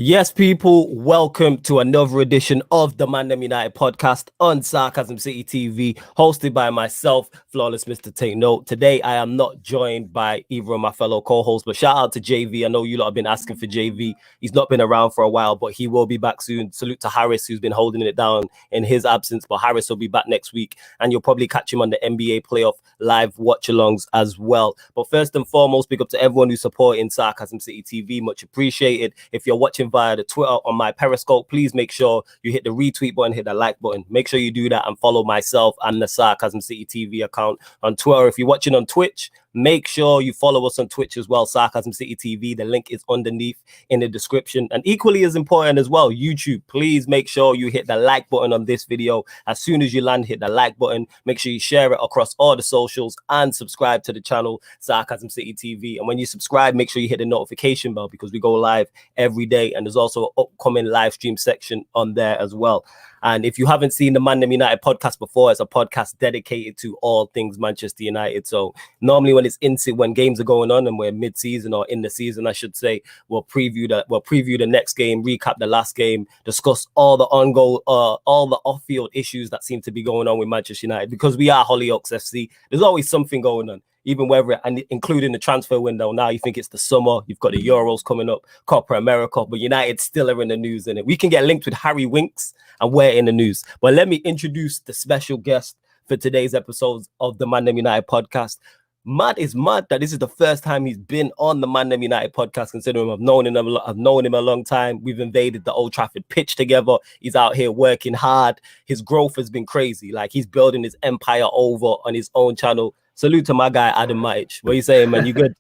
Yes, people, welcome to another edition of the ManDem United podcast on Sarcasm City TV, hosted by myself, Flawless Mr. Take Note. Today, I am not joined by either of my fellow co-hosts, but shout out to JV. I know you lot have been asking for JV. He's not been around for a while, but he will be back soon. Salute to Harris, who's been holding it down in his absence, but Harris will be back next week, and you'll probably catch him on the NBA playoff live watch-alongs as well. But first and foremost, big up to everyone who's supporting Sarcasm City TV. Much appreciated. If you're watching via the Twitter on my Periscope, please make sure you hit the retweet button, hit the like button. Make sure you do that and follow myself and the Sarcasm City TV account on Twitter. If you're watching on Twitch, make sure you follow us on Twitch as well, Sarcasm City TV. The link is underneath in the description. And equally as important as well, YouTube, please make sure you hit the like button on this video. As soon as you land, hit the like button. Make sure you share it across all the socials and subscribe to the channel, Sarcasm City TV. And when you subscribe, make sure you hit the notification bell because we go live every day. And there's also an upcoming live stream section on there as well. And if you haven't seen the ManDem United podcast before, it's a podcast dedicated to all things Manchester United. So normally when games are going on and we're mid-season or in the season, I should say, we'll preview the next game, recap the last game, discuss all the all the off-field issues that seem to be going on with Manchester United. Because we are Hollyoaks FC, there's always something going on. Even whether, and including the transfer window, now you think it's the summer, you've got the Euros coming up, Copa America, but United still are in the news, innit? We can get linked with Harry Winks and we're in the news. But let me introduce the special guest for today's episode of the ManDem United podcast. Mad that this is the first time he's been on the ManDem United podcast, considering I've known him a long time. We've invaded the Old Trafford pitch together. He's out here working hard. His growth has been crazy. Like, he's building his empire over on his own channel. Salute to my guy, Adam Matic. What are you saying, man? You good?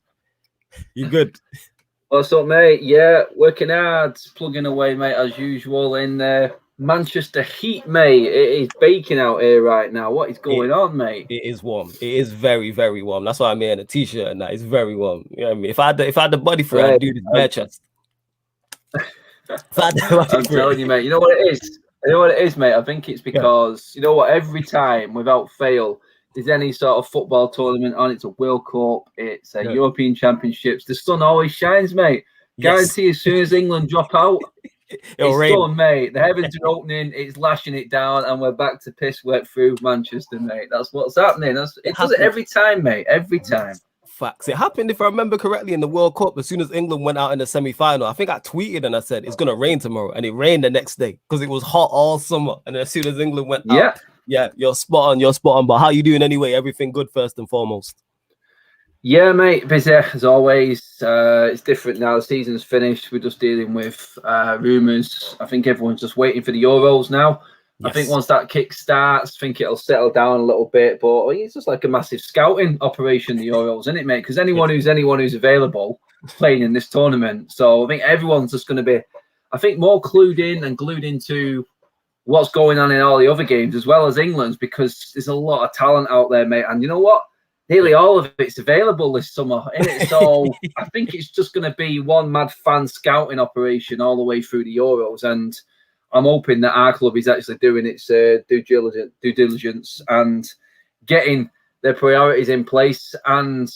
You good? What's up, mate? Yeah, working hard, plugging away, mate, as usual in Manchester heat, mate. It is baking out here right now. What is going on, mate? It is warm. It is very, very warm. That's why I'm wearing a t-shirt and that. It's very warm. You know what I mean? If I had the body for it, I'd do this bare chest. I'm telling you, mate. You know what it is? Mate? I think it's because, you know what, every time, without fail, there's any sort of football tournament on, it's a World Cup, it's a European Championships, the sun always shines, mate. Guarantee as soon as England drop out, it's done, mate. The heavens are opening, it's lashing it down, and we're back to piss wet through Manchester, mate. That's what's happening. It does it every time, mate. Every time. Facts. It happened, if I remember correctly, in the World Cup. As soon as England went out in the semi-final, I think I tweeted and I said it's gonna rain tomorrow, and it rained the next day because it was hot all summer. And as soon as England went out, you're spot on. But how you doing anyway? Everything good, first and foremost? Yeah, mate, busy as always. It's different now. The season's finished. We're just dealing with rumours. I think everyone's just waiting for the Euros now. Yes. I think once that kick starts, I think it'll settle down a little bit. But it's just like a massive scouting operation, the Euros, isn't it, mate? Because anyone who's available is playing in this tournament. So I think everyone's just going to be, I think, more clued in and glued into what's going on in all the other games, as well as England's, because there's a lot of talent out there, mate. And you know what? Nearly all of it's available this summer, isn't it? So I think it's just going to be one mad fan scouting operation all the way through the Euros. And I'm hoping that our club is actually doing its due diligence and getting their priorities in place and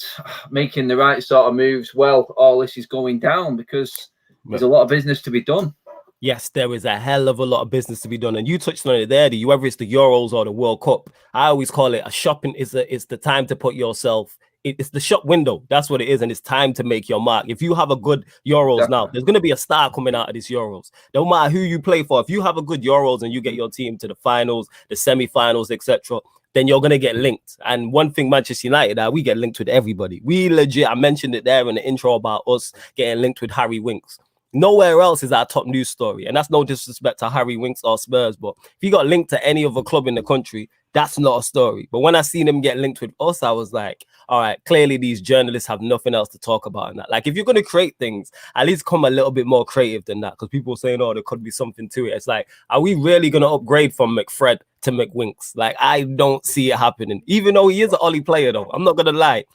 making the right sort of moves while all this is going down, because there's a lot of business to be done. Yes, there is a hell of a lot of business to be done. And you touched on it there, whether it's the Euros or the World Cup. I always call it a shopping. It's the time to put yourself. It's the shop window. That's what it is. And it's time to make your mark. If you have a good Euros now, there's going to be a star coming out of this Euros. No matter who you play for, if you have a good Euros and you get your team to the finals, the semi-finals, etc., then you're going to get linked. And one thing, Manchester United, we get linked with everybody. We legit, I mentioned it there in the intro about us getting linked with Harry Winks. Nowhere else is our top news story. And that's no disrespect to Harry Winks or Spurs. But if you got linked to any other club in the country, that's not a story. But when I seen him get linked with us, I was like, all right, clearly these journalists have nothing else to talk about in that. Like, if you're going to create things, at least come a little bit more creative than that. Because people are saying, oh, there could be something to it. It's like, are we really going to upgrade from McFred to McWinks? Like, I don't see it happening. Even though he is an Ollie player, though. I'm not going to lie.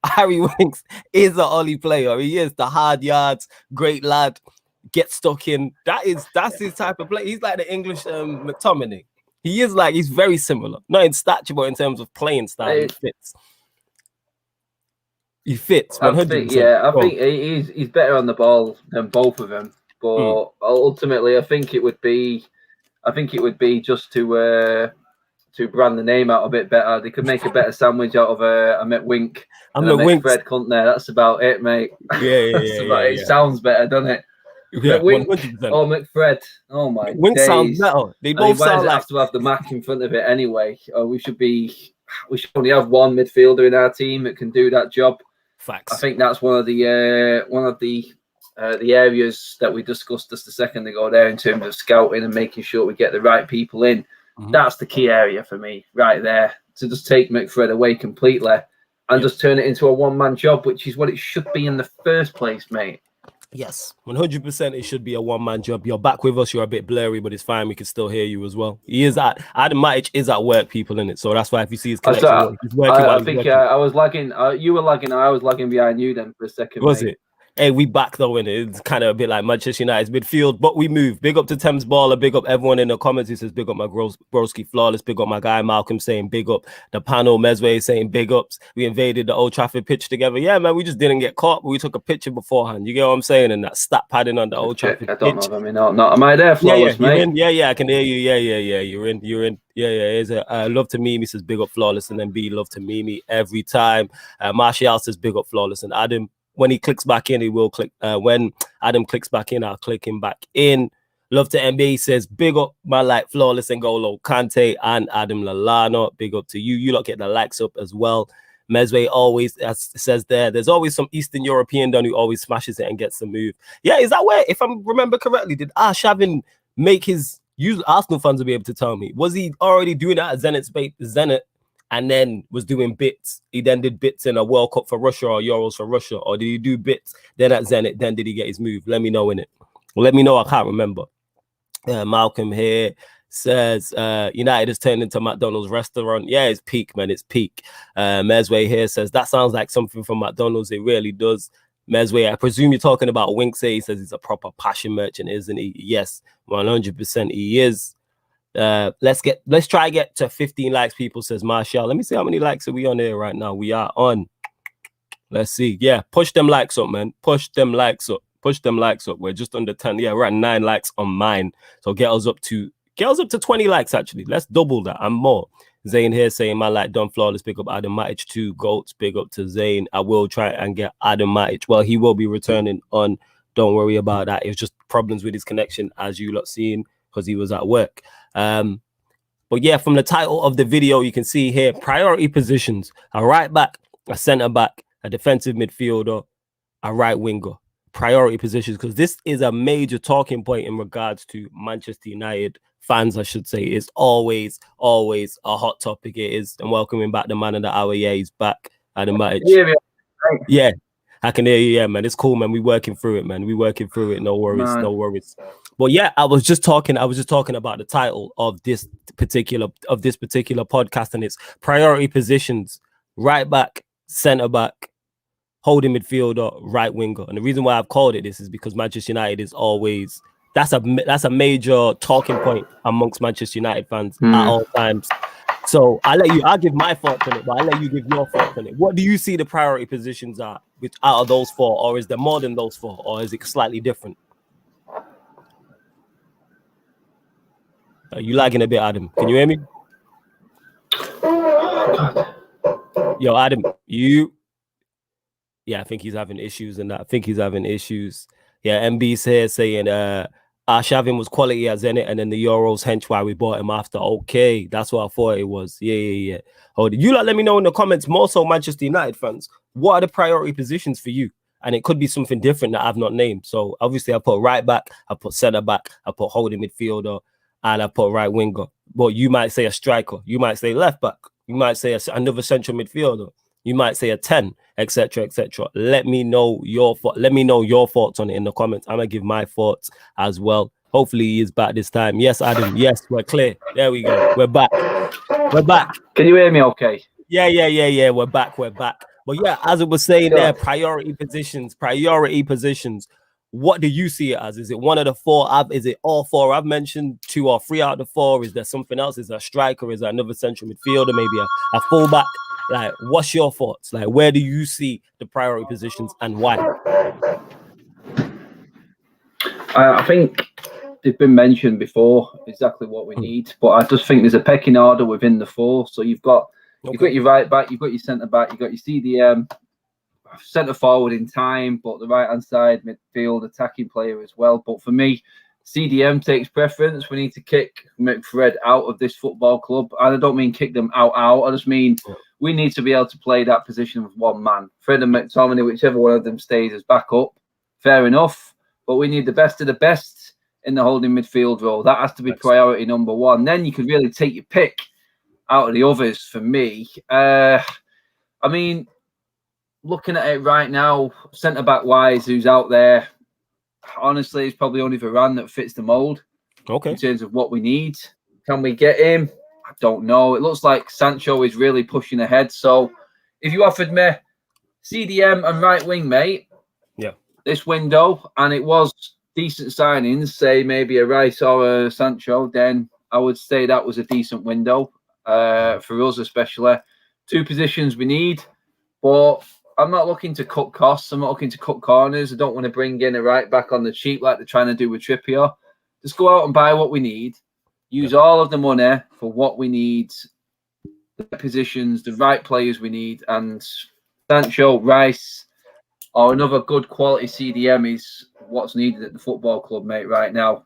Harry Winks is an Ollie player. He is the hard yards, great lad, get stuck in. That's his type of play. He's like the English McTominay. He's very similar, not in stature, but in terms of playing style. He fits. He fits. 100%. I think he's better on the ball than both of them. but ultimately, I think it would be just to brand the name out a bit better. They could make a better sandwich out of a McWink and a McFred, couldn't they? That's about it, mate. It sounds better, doesn't it? Yeah, McWink 100%. or McFred. Oh my McWink days. sounds better. They both sound like. Have to have the Mac in front of it anyway. We should only have one midfielder in our team that can do that job. Facts. I think that's one of the areas that we discussed just a second ago there in terms of scouting and making sure we get the right people in. That's the key area for me right there, to just take McFred away completely and just turn it into a one-man job, which is what it should be in the first place, mate. Yes, 100%. It should be a one-man job. You're back with us. You're a bit blurry, but it's fine. We can still hear you as well. Adam Matic is at work, people, in it. So that's why if you see his connection, he's working. I think I was lagging. You were lagging. I was lagging behind you then for a second. Was it? Hey, we back though, in it. It's kind of a bit like Manchester United's midfield, but we move. Big up to Thames Baller. Big up everyone in the comments who says big up my broski flawless. Big up my guy Malcolm saying big up. The panel Mesway saying big ups. We invaded the Old Trafford pitch together. Yeah, man, we just didn't get caught, but we took a picture beforehand. You get what I'm saying? And that stat padding on the Old Trafford. I don't know. I mean, not. Am I there, flawless, mate? I can hear you. Yeah. You're in. Yeah. Love to Mimi says big up flawless, and then B love to Mimi every time. Martial says big up flawless, and Adam. When he clicks back in, he will click. When Adam clicks back in, I'll click him back in. Love to NBA says, big up my like flawless and N'Golo Kante and Adam Lallana. Big up to you. You lot get the likes up as well. Mesway always says there's always some Eastern European done who always smashes it and gets the move. Yeah, is that where, if I remember correctly, did Arshavin make his, usually Arsenal fans will be able to tell me, was he already doing that at Zenit? And then was doing bits. He then did bits in a World Cup for Russia or Euros for Russia. Or did he do bits then at Zenit? Then did he get his move? Let me know in it. Let me know. I can't remember. Malcolm here says United has turned into McDonald's restaurant. Yeah, it's peak, man. It's peak. Mesway here says that sounds like something from McDonald's. It really does. Mesway, I presume you're talking about Winks. He says he's a proper passion merchant, isn't he? Yes, 100% he is. Let's try get to 15 likes, people, says Marshall. Let me see how many likes are we on here right now. We are on, let's see. Yeah, push them likes up, man. Push them likes up. We're just under 10. Yeah, we're at 9 likes on mine. So get us up to 20 likes actually. Let's double that and more. Zane here saying my like done flawless. Big up Adam Matic 2 goats. Big up to Zane. I will try and get Adam Matic. Well, he will be returning on. Don't worry about that. It was just problems with his connection, as you lot seen, because he was at work. But yeah, from the title of the video, you can see here priority positions: a right back, a centre back, a defensive midfielder, a right winger. Priority positions, because this is a major talking point in regards to Manchester United fans, I should say. It's always a hot topic. It is. And welcoming back the man of the hour. Yeah, he's back. Adam Matic. Yeah, I can hear you. Yeah, man. It's cool, man. We working through it, man. No worries. But yeah, I was just talking about the title of this particular podcast, and it's priority positions: right back, centre back, holding midfielder, right winger. And the reason why I've called it this is because Manchester United is always that's a major talking point amongst Manchester United fans at all times. So I'll give my thoughts on it, but I'll let you give your thoughts on it. What do you see the priority positions are out of those 4, or is there more than those 4, or is it slightly different? Are you lagging a bit, Adam? Can you hear me? Yo, Adam, yeah, I think he's having issues and that. Yeah, MB's here saying Arshavin was quality at Zenit and then the Euros, hence why we bought him after. Okay, that's what I thought it was. Yeah. Hold it. You let me know in the comments, more so Manchester United fans, what are the priority positions for you? And it could be something different that I've not named. So obviously I put right back, I put centre back, I put holding midfielder, and I put right winger. But you might say a striker, you might say left back, you might say another central midfielder, you might say a 10, etc. Let me know your thoughts on it in the comments. I'm gonna give my thoughts as well. Hopefully he is back this time. Yes, Adam. Yes, we're clear. There we go. We're back. Can you hear me okay? Yeah. We're back. But yeah, as it was saying there, priority positions. What do you see it as? Is it one of the 4? Is it all 4? I've mentioned 2 or 3 out of the 4. Is there something else? Is there a striker? Is there another central midfielder? Maybe a fullback? Like, what's your thoughts? Like, where do you see the priority positions and why? I think they've been mentioned before exactly what we need, but I just think there's a pecking order within the four. So you've got your right back, you've got your centre back, you've got your CDM, centre forward in time, but the right hand side midfield attacking player as well. But for me, CDM takes preference. We need to kick McFred out of this football club, and I don't mean kick them out. I just mean we need to be able to play that position with one man. Fred and McTominay, whichever one of them stays as backup, fair enough. But we need the best of the best in the holding midfield role. That has to be priority number one. Then you can really take your pick out of the others. For me, I mean, looking at it right now, centre back wise, who's out there? Honestly, it's probably only Varane that fits the mould. In terms of what we need. Can we get him? I don't know. It looks like Sancho is really pushing ahead. So if you offered me CDM and right wing, mate, this window, and it was decent signings, say maybe a Rice or a Sancho, then I would say that was a decent window for us, especially. Two positions we need, but I'm not looking to cut costs. I'm not looking to cut corners. I don't want to bring in a right back on the cheap like they're trying to do with Trippier. Just go out and buy what we need. Use all of the money for what we need, the positions, the right players we need, and Sancho, Rice, or another good quality CDM is what's needed at the football club, mate, right now.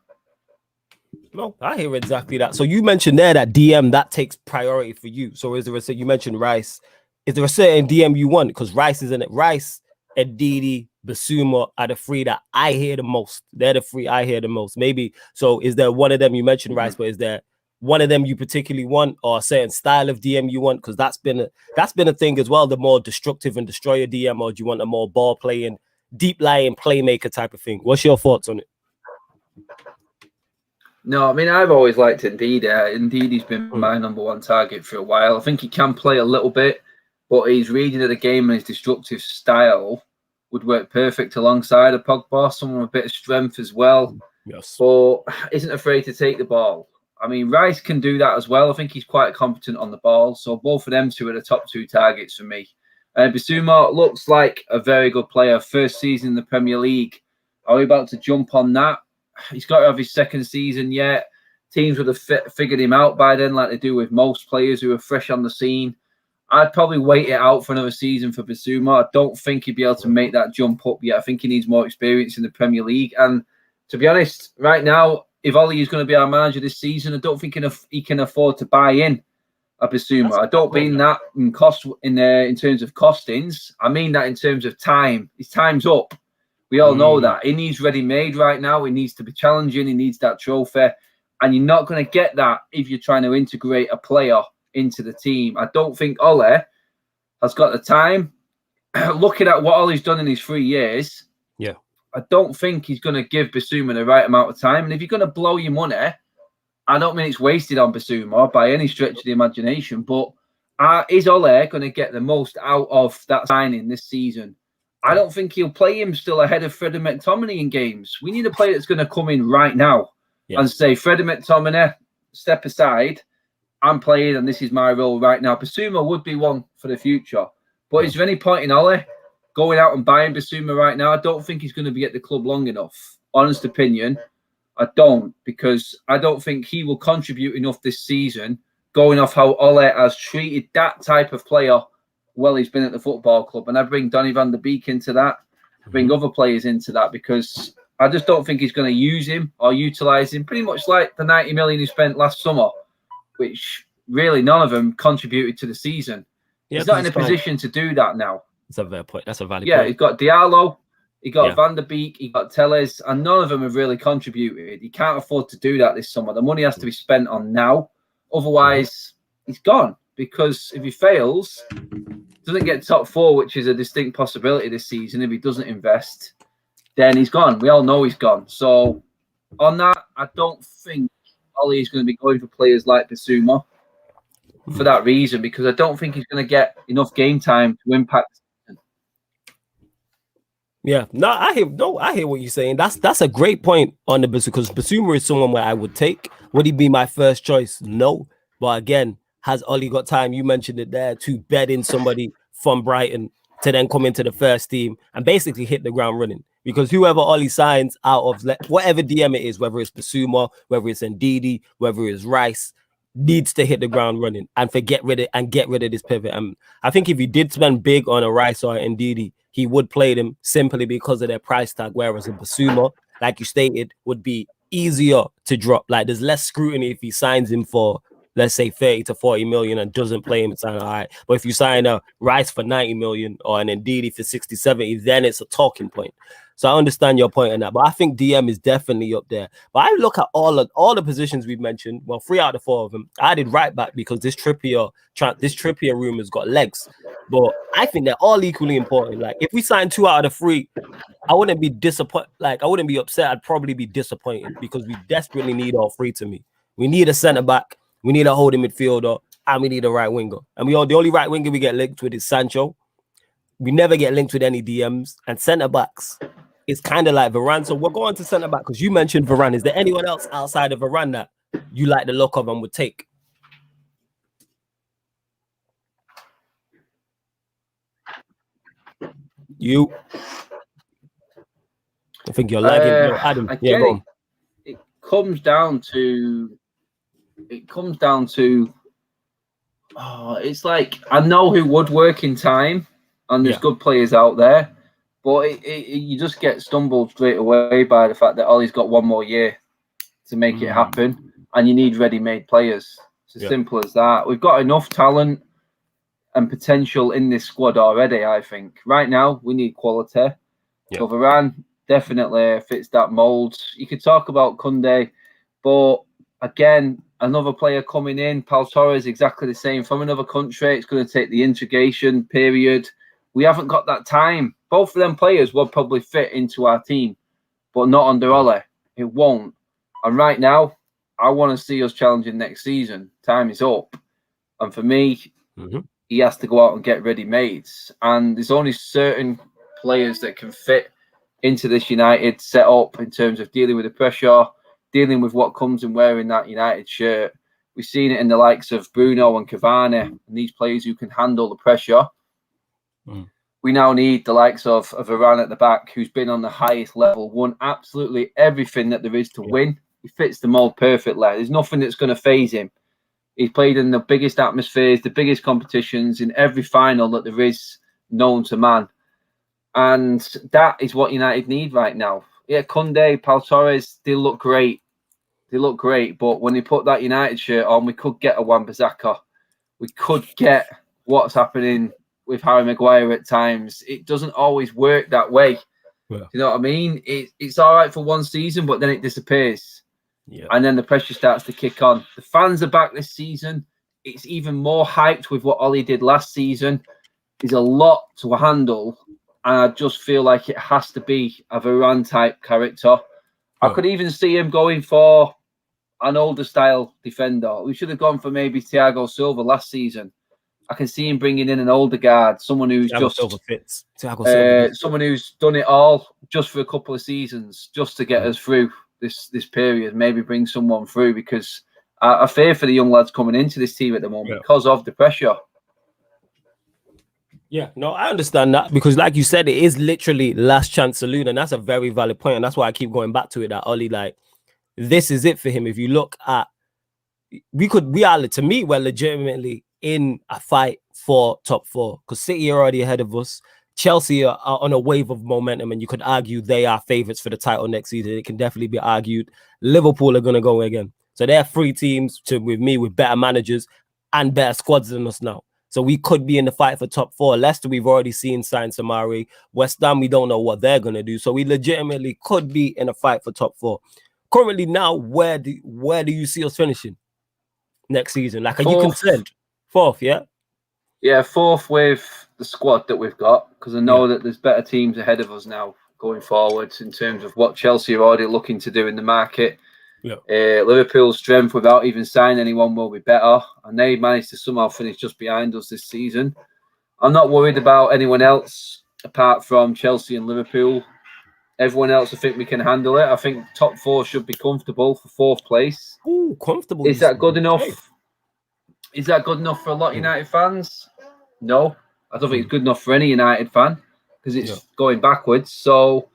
No, I hear exactly that. So you mentioned there that DM, that takes priority for you. So is there you mentioned Rice. Is there a certain DM you want? Because Rice is in it. Rice, Ndidi, Basuma are the three that I hear the most. They're the three I hear the most. Maybe. So is there one of them, you mentioned Rice, but is there one of them you particularly want, or a certain style of DM you want? Because that's been a thing as well, the more destructive and destroyer DM, or do you want a more ball playing, deep lying playmaker type of thing? What's your thoughts on it? No, I mean, I've always liked Ndidi. Ndidi's been my number one target for a while. I think he can play a little bit, but his reading of the game and his destructive style would work perfect alongside a Pogba, someone with a bit of strength as well. Yes. But isn't afraid to take the ball. I mean, Rice can do that as well. I think he's quite competent on the ball. So both of them two are the top two targets for me. Basuma looks like a very good player. First season in the Premier League. Are we about to jump on that? He's got to have his second season yet. Teams would have figured him out by then, like they do with most players who are fresh on the scene. I'd probably wait it out for another season for Basuma. I don't think he'd be able to make that jump up yet. I think he needs more experience in the Premier League. And to be honest, right now, if Ollie is going to be our manager this season, I don't think he can afford to buy in a Basuma. I don't mean that in cost in terms of costings. I mean that in terms of time. His time's up. We all know that. He needs ready-made right now. He needs to be challenging. He needs that trophy. And you're not going to get that if you're trying to integrate a player into the team. I don't think Ole has got the time. Looking at what Ole's done in his 3 years, I don't think he's going to give Basuma the right amount of time. And if you're going to blow your money, I don't mean it's wasted on Basuma by any stretch of the imagination, but is Ole going to get the most out of that signing this season? I don't think he'll play him still ahead of Fred and McTominay in games. We need a player that's going to come in right now and say, Fred and McTominay, step aside. I'm playing and this is my role right now. Basuma would be one for the future. But is there any point in Ole going out and buying Basuma right now? I don't think he's going to be at the club long enough. Honest opinion, I don't, because I don't think he will contribute enough this season, going off how Ole has treated that type of player while he's been at the football club. And I bring Donny van der Beek into that, bring other players into that, because I just don't think he's going to use him or utilise him, pretty much like the 90 million he spent last summer, which really none of them contributed to the season. He's not in a position to do that now. That's a fair point. That's a valid point. Yeah, he's got Diallo, he got Van der Beek, he got Telles, and none of them have really contributed. He can't afford to do that this summer. The money has to be spent on now. Otherwise, he's gone. Because if he fails, doesn't get top four, which is a distinct possibility this season, if he doesn't invest, then he's gone. We all know he's gone. So on that, I don't think Ollie is going to be going for players like Basuma for that reason, because I don't think he's going to get enough game time to impact. Yeah, I hear what you're saying. That's a great point on the Basuma, because Basuma is someone where I would take. Would he be my first choice? No. But again, has Ollie got time? You mentioned it there, to bed in somebody from Brighton to then come into the first team and basically hit the ground running. because whoever Ollie signs out of whatever DM it is, whether it's Basuma, whether it's Ndidi, whether it's Rice, needs to hit the ground running and get rid of this pivot. And I think if he did spend big on a Rice or an Ndidi, he would play them simply because of their price tag. Whereas a Basuma, like you stated, would be easier to drop. Like there's less scrutiny if he signs him for, let's say, 30 to 40 million and doesn't play him, it's all right. But if you sign a Rice for 90 million or an Ndidi for 60, 70, then it's a talking point. So I understand your point on that. But I think DM is definitely up there. But I look at all the positions we've mentioned. Well, 3 out of 4 of them. I did right back because this Trippier room has got legs. But I think they're all equally important. Like if we sign 2 out of the 3, I wouldn't be disappointed. Like I wouldn't be upset. I'd probably be disappointed because we desperately need all 3 to me. We need a centre back. We need a holding midfielder, and we need a right winger. And the only right winger we get linked with is Sancho. We never get linked with any DMs. And centre backs, it's kind of like Varane. So we're going to centre back because you mentioned Varane. Is there anyone else outside of Varane that you like the look of and would take? You? I think you're lagging. No, Adam. Again, yeah, go on. It comes down to. It's like I know who would work in time, and there's good players out there, but you just get stumbled straight away by the fact that Ollie's got 1 more year to make it happen, and you need ready-made players. It's as simple as that. We've got enough talent and potential in this squad already, I think. Right now, we need quality. So Varane definitely fits that mould. You could talk about Koundé, but again, another player coming in, Pau Torres, exactly the same. From another country, it's going to take the integration period. We haven't got that time. Both of them players will probably fit into our team, but not under Ole. It won't. And right now, I want to see us challenging next season. Time is up. And for me, he has to go out and get ready-mades. And there's only certain players that can fit into this United setup in terms of dealing with the pressure, dealing with what comes in wearing that United shirt. We've seen it in the likes of Bruno and Cavani and these players who can handle the pressure. We now need the likes of Varane at the back, who's been on the highest level, won absolutely everything that there is to win. He fits the mold perfectly. There's nothing that's going to phase him. He's played in the biggest atmospheres, the biggest competitions, in every final that there is known to man. And that is what United need right now. Yeah, Koundé, Pau Torres, they look great. They look great, but when they put that United shirt on, we could get a Wan-Bissaka. We could get what's happening with Harry Maguire at times. It doesn't always work that way. You know what I mean? It's all right for one season, but then it disappears. And then the pressure starts to kick on. The fans are back this season. It's even more hyped with what Ollie did last season. There's a lot to handle, and I just feel like it has to be a Varane-type character. I could even see him going for an older style defender. We should have gone for maybe Thiago Silva last season. I can see him bringing in an older guard, someone who's someone who's done it all just for a couple of seasons, just to get us through this period. Maybe bring someone through, because I fear for the young lads coming into this team at the moment because of the pressure. Yeah, no, I understand that, because like you said, it is literally last chance saloon, and that's a very valid point, and that's why I keep going back to it, that Ollie, like, this is it for him. If you look at, to me, we're legitimately in a fight for top 4, because City are already ahead of us. Chelsea are on a wave of momentum, and you could argue they are favourites for the title next season. It can definitely be argued. Liverpool are going to go again. So they're 3 teams with better managers and better squads than us now. So we could be in the fight for top 4. Leicester, we've already seen sign Samari. West Ham, we don't know what they're going to do. So we legitimately could be in a fight for top 4. Currently now, where do you see us finishing next season? Like, are you concerned? 4th, yeah? Yeah, 4th with the squad that we've got, because I know that there's better teams ahead of us now going forwards in terms of what Chelsea are already looking to do in the market. Liverpool's strength without even signing anyone will be better, and they managed to somehow finish just behind us this season. I'm not worried about anyone else apart from Chelsea and Liverpool. Everyone else, I think we can handle it. I think top 4 should be comfortable for 4th place. Ooh, comfortable. Is that good enough? Okay. Is that good enough for a lot of United fans? No, I don't think it's good enough for any United fan, because it's going backwards. So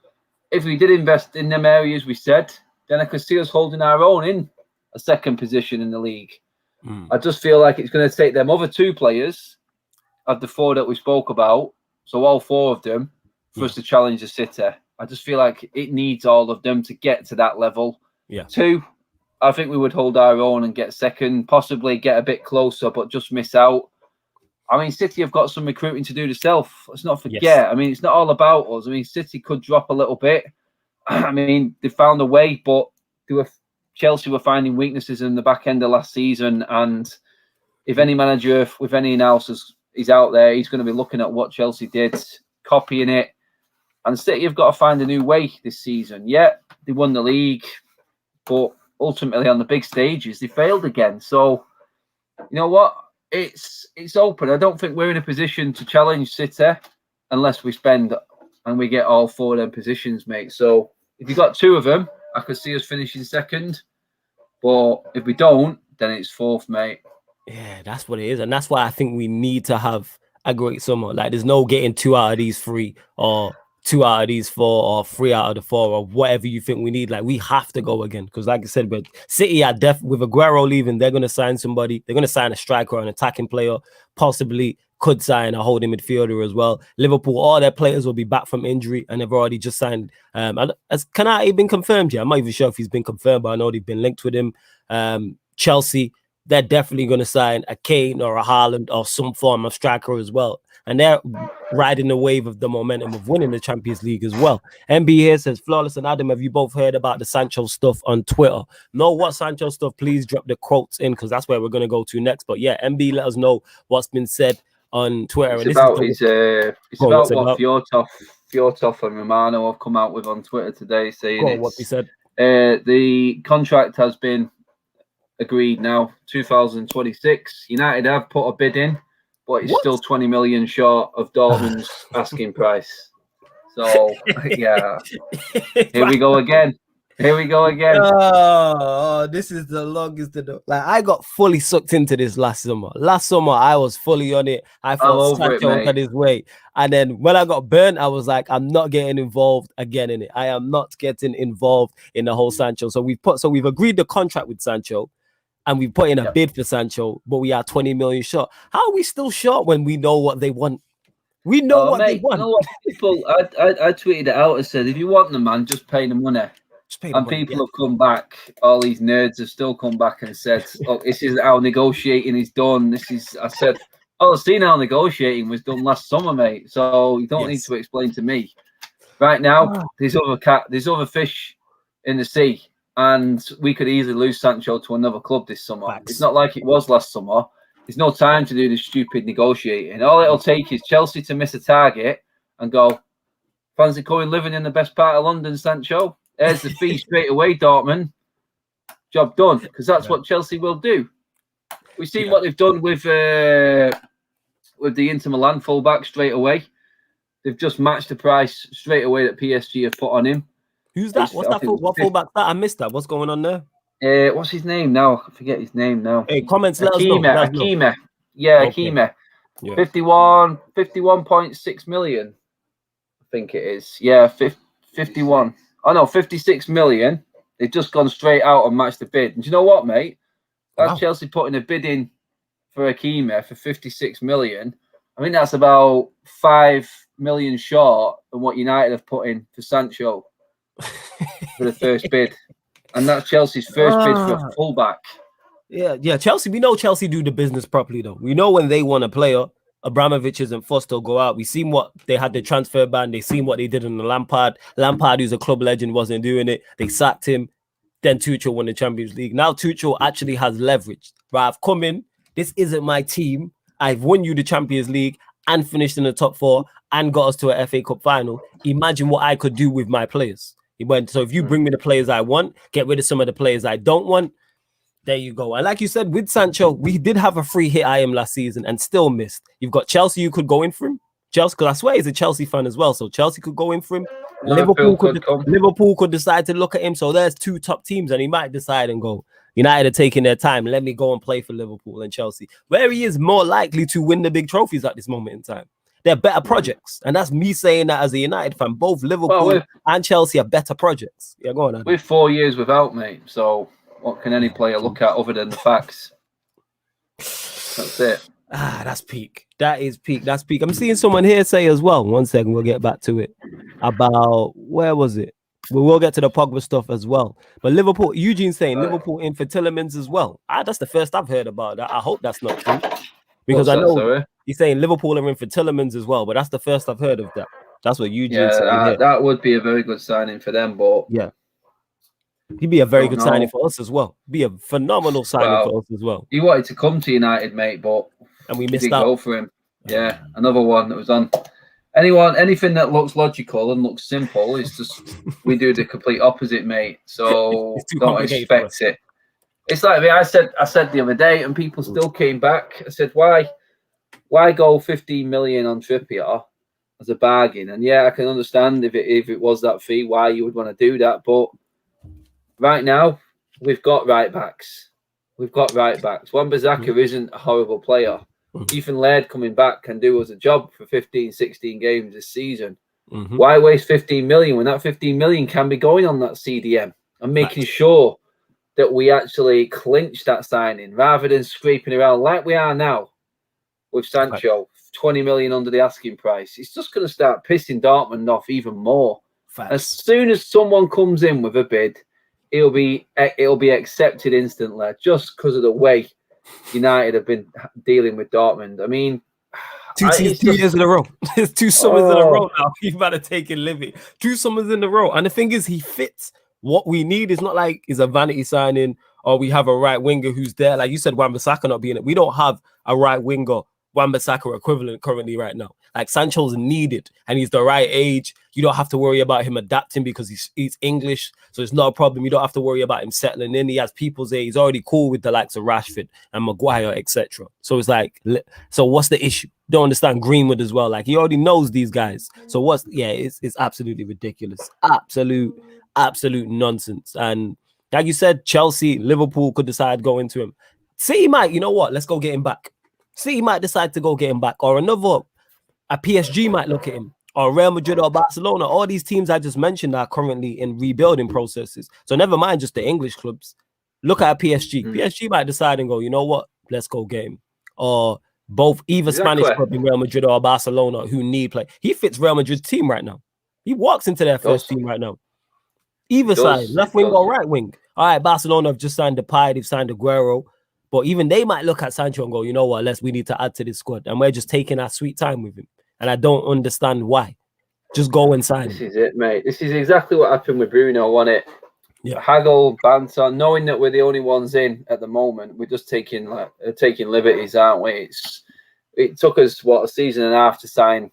if we did invest in them areas we said, then I could see us holding our own in a second position in the league. I just feel like it's going to take them other two players of the four that we spoke about, so all four of them, for us to challenge the City. I just feel like it needs all of them to get to that level. Yeah. Two, I think we would hold our own and get second, possibly get a bit closer, but just miss out. I mean, City have got some recruiting to do themselves. Let's not forget. Yes. I mean, it's not all about us. I mean, City could drop a little bit. I mean, they found a way, but Chelsea were finding weaknesses in the back end of last season. And if any manager with anything else is out there, he's going to be looking at what Chelsea did, copying it. And City have got to find a new way this season. Yeah, they won the league, but ultimately on the big stages, they failed again. So, you know what? It's open. I don't think we're in a position to challenge City unless we spend and we get all four of them positions, mate. So if you got two of them, I could see us finishing second. But if we don't, then it's fourth, mate. Yeah, that's what it is. And that's why I think we need to have a great summer. Like, there's no getting 2 out of these 3 or 2 out of these 4 or 3 out of the 4 or whatever you think we need. Like, we have to go again. Because like I said, but City are with Aguero leaving, they're going to sign somebody. They're going to sign a striker or an attacking player, possibly could sign a holding midfielder as well. Liverpool, all their players will be back from injury, and they've already just signed. Has Kanate been confirmed yet? I'm not even sure if he's been confirmed, but I know they've been linked with him. Chelsea, they're definitely going to sign a Kane or a Haaland or some form of striker as well. And they're riding the wave of the momentum of winning the Champions League as well. MB here says, Flawless and Adam, have you both heard about the Sancho stuff on Twitter? No, what Sancho stuff? Please drop the quotes in, because that's where we're going to go to next. But yeah, MB, let us know what's been said on Twitter. It's about what Fjortov and Romano have come out with on Twitter today, saying what he said. The contract has been agreed now, 2026. United have put a bid in, but it's still 20 million short of Dortmund's asking price. So yeah, here we go again. Oh, this is the longest. Like, I got fully sucked into this last summer. Last summer, I was fully on it. I thought Sancho got his way. And then when I got burnt, I was like, I'm not getting involved again in it. I am not getting involved in the whole Sancho. So we've agreed the contract with Sancho, and we put in a bid for Sancho, but we are 20 million short. How are we still short when we know what they want? We know what they want. You know what, people, I tweeted it out and said, if you want the man, just pay the money. People have come back. All these nerds have still come back and said, "Oh, this is how negotiating is done." I said, I've seen how negotiating was done last summer, mate. So you don't need to explain to me. Right now, there's other fish in the sea, and we could easily lose Sancho to another club this summer. Facts. It's not like it was last summer. There's no time to do this stupid negotiating. All it'll take is Chelsea to miss a target and go, "Fancy coming living in the best part of London, Sancho? There's the fee straight away, Dortmund. Job done." Because that's what Chelsea will do. We've seen what they've done with the Inter Milan fullback straight away. They've just matched the price straight away that PSG have put on him. Who's that? What fullback that? I missed that. What's going on there? What's his name now? I forget his name now. Hey, comments, let us know. Akime. Yeah, okay. Akime. Yeah. 51.6 million. I think it is. Yeah, 51. Oh no, 56 million. They've just gone straight out and matched the bid. And do you know what, mate? That's Chelsea putting a bid in for Akime for 56 million. I think that's about 5 million short than what United have put in for Sancho for the first bid. And that's Chelsea's first bid for a fullback. Yeah, Chelsea. We know Chelsea do the business properly, though. We know when they want a player, Abramovich isn't forced to go out. We seen what they had the transfer ban. They seen what they did in the Lampard. Lampard, who's a club legend, wasn't doing it. They sacked him. Then Tuchel won the Champions League. Now Tuchel actually has leverage. Right, I've come in. This isn't my team. I've won you the Champions League and finished in the top 4 and got us to a FA Cup final. Imagine what I could do with my players. He went, so if you bring me the players I want, get rid of some of the players I don't want, there you go. And like you said, with Sancho, we did have a free hit I am last season and still missed. You've got Chelsea, you could go in for him. Chelsea, because I swear he's a Chelsea fan as well. So Chelsea could go in for him. Liverpool could decide to look at him. So there's 2 top teams, and he might decide and go, United are taking their time. Let me go and play for Liverpool and Chelsea, where he is more likely to win the big trophies at this moment in time. They're better projects. And that's me saying that as a United fan. Both Liverpool and Chelsea are better projects. Yeah, go on, Adam. We're 4 years without, mate. So what can any player look at other than the facts? That's it. That's peak. That is peak. That's peak. I'm seeing someone here say as well. 1 second, we'll get back to it. About, where was it? We will get to the Pogba stuff as well. But Liverpool, Eugene saying Liverpool in for Tillemans as well. That's the first I've heard about that. I hope that's not true. Because I know he's saying Liverpool are in for Tillemans as well. But that's the first I've heard of that. That's what Eugene saying here. That would be a very good signing for them. But yeah. He'd be a very good signing for us as well. Be a phenomenal signing for us as well. He wanted to come to United, mate, but we missed out. Go for him. Yeah, another one that was on. Anything that looks logical and looks simple is just we do the complete opposite, mate. So don't expect it. It's like I said the other day, and people still came back. I said, why go 15 million on Trippier as a bargain? And yeah, I can understand if it was that fee, why you would want to do that, but right now, we've got right backs. Wan-Bissaka isn't a horrible player. Ethan Laird coming back can do us a job for 15, 16 games this season. Why waste 15 million when that 15 million can be going on that CDM and making sure that we actually clinch that signing rather than scraping around like we are now with Sancho, 20 million under the asking price. It's just going to start pissing Dortmund off even more. As soon as someone comes in with a bid, it'll be accepted instantly just because of the way United have been dealing with Dortmund. I mean, two years in a row. It's 2 summers in a row now. He's about to take it living. 2 summers in a row. And the thing is, he fits what we need. It's not like it's a vanity signing or we have a right winger who's there. Like you said, Wan-Bissaka not being it. We don't have a right winger Wan-Bissaka equivalent currently right now. Like Sancho's needed and he's the right age. You don't have to worry about him adapting because he's English, so it's not a problem. You don't have to worry about him settling in. He has people's age. He's already cool with the likes of Rashford and Maguire, etc. So it's like, so what's the issue? Don't understand Greenwood as well. Like he already knows these guys. So it's absolutely ridiculous. Absolute nonsense. And like you said, Chelsea, Liverpool could decide go into him. City might, you know what? Let's go get him back. City might decide to go get him back, or a PSG might look at him, or Real Madrid or Barcelona. All these teams I just mentioned are currently in rebuilding processes. So never mind just the English clubs. Look at PSG. PSG might decide and go, you know what? Let's go get him. Or either Spanish club in Real Madrid or Barcelona who need play. He fits Real Madrid's team right now. He walks into their first team right now. Either side, left wing or right wing. All right, Barcelona have just signed Depay, they've signed Aguero. But even they might look at Sancho and go, you know what, we need to add to this squad. And we're just taking our sweet time with him. And I don't understand why. Just go and sign him. This is it, mate. This is exactly what happened with Bruno, wasn't it? Yeah. Haggle, banter, knowing that we're the only ones in at the moment. We're just taking liberties, aren't we? It took us, a season and a half to sign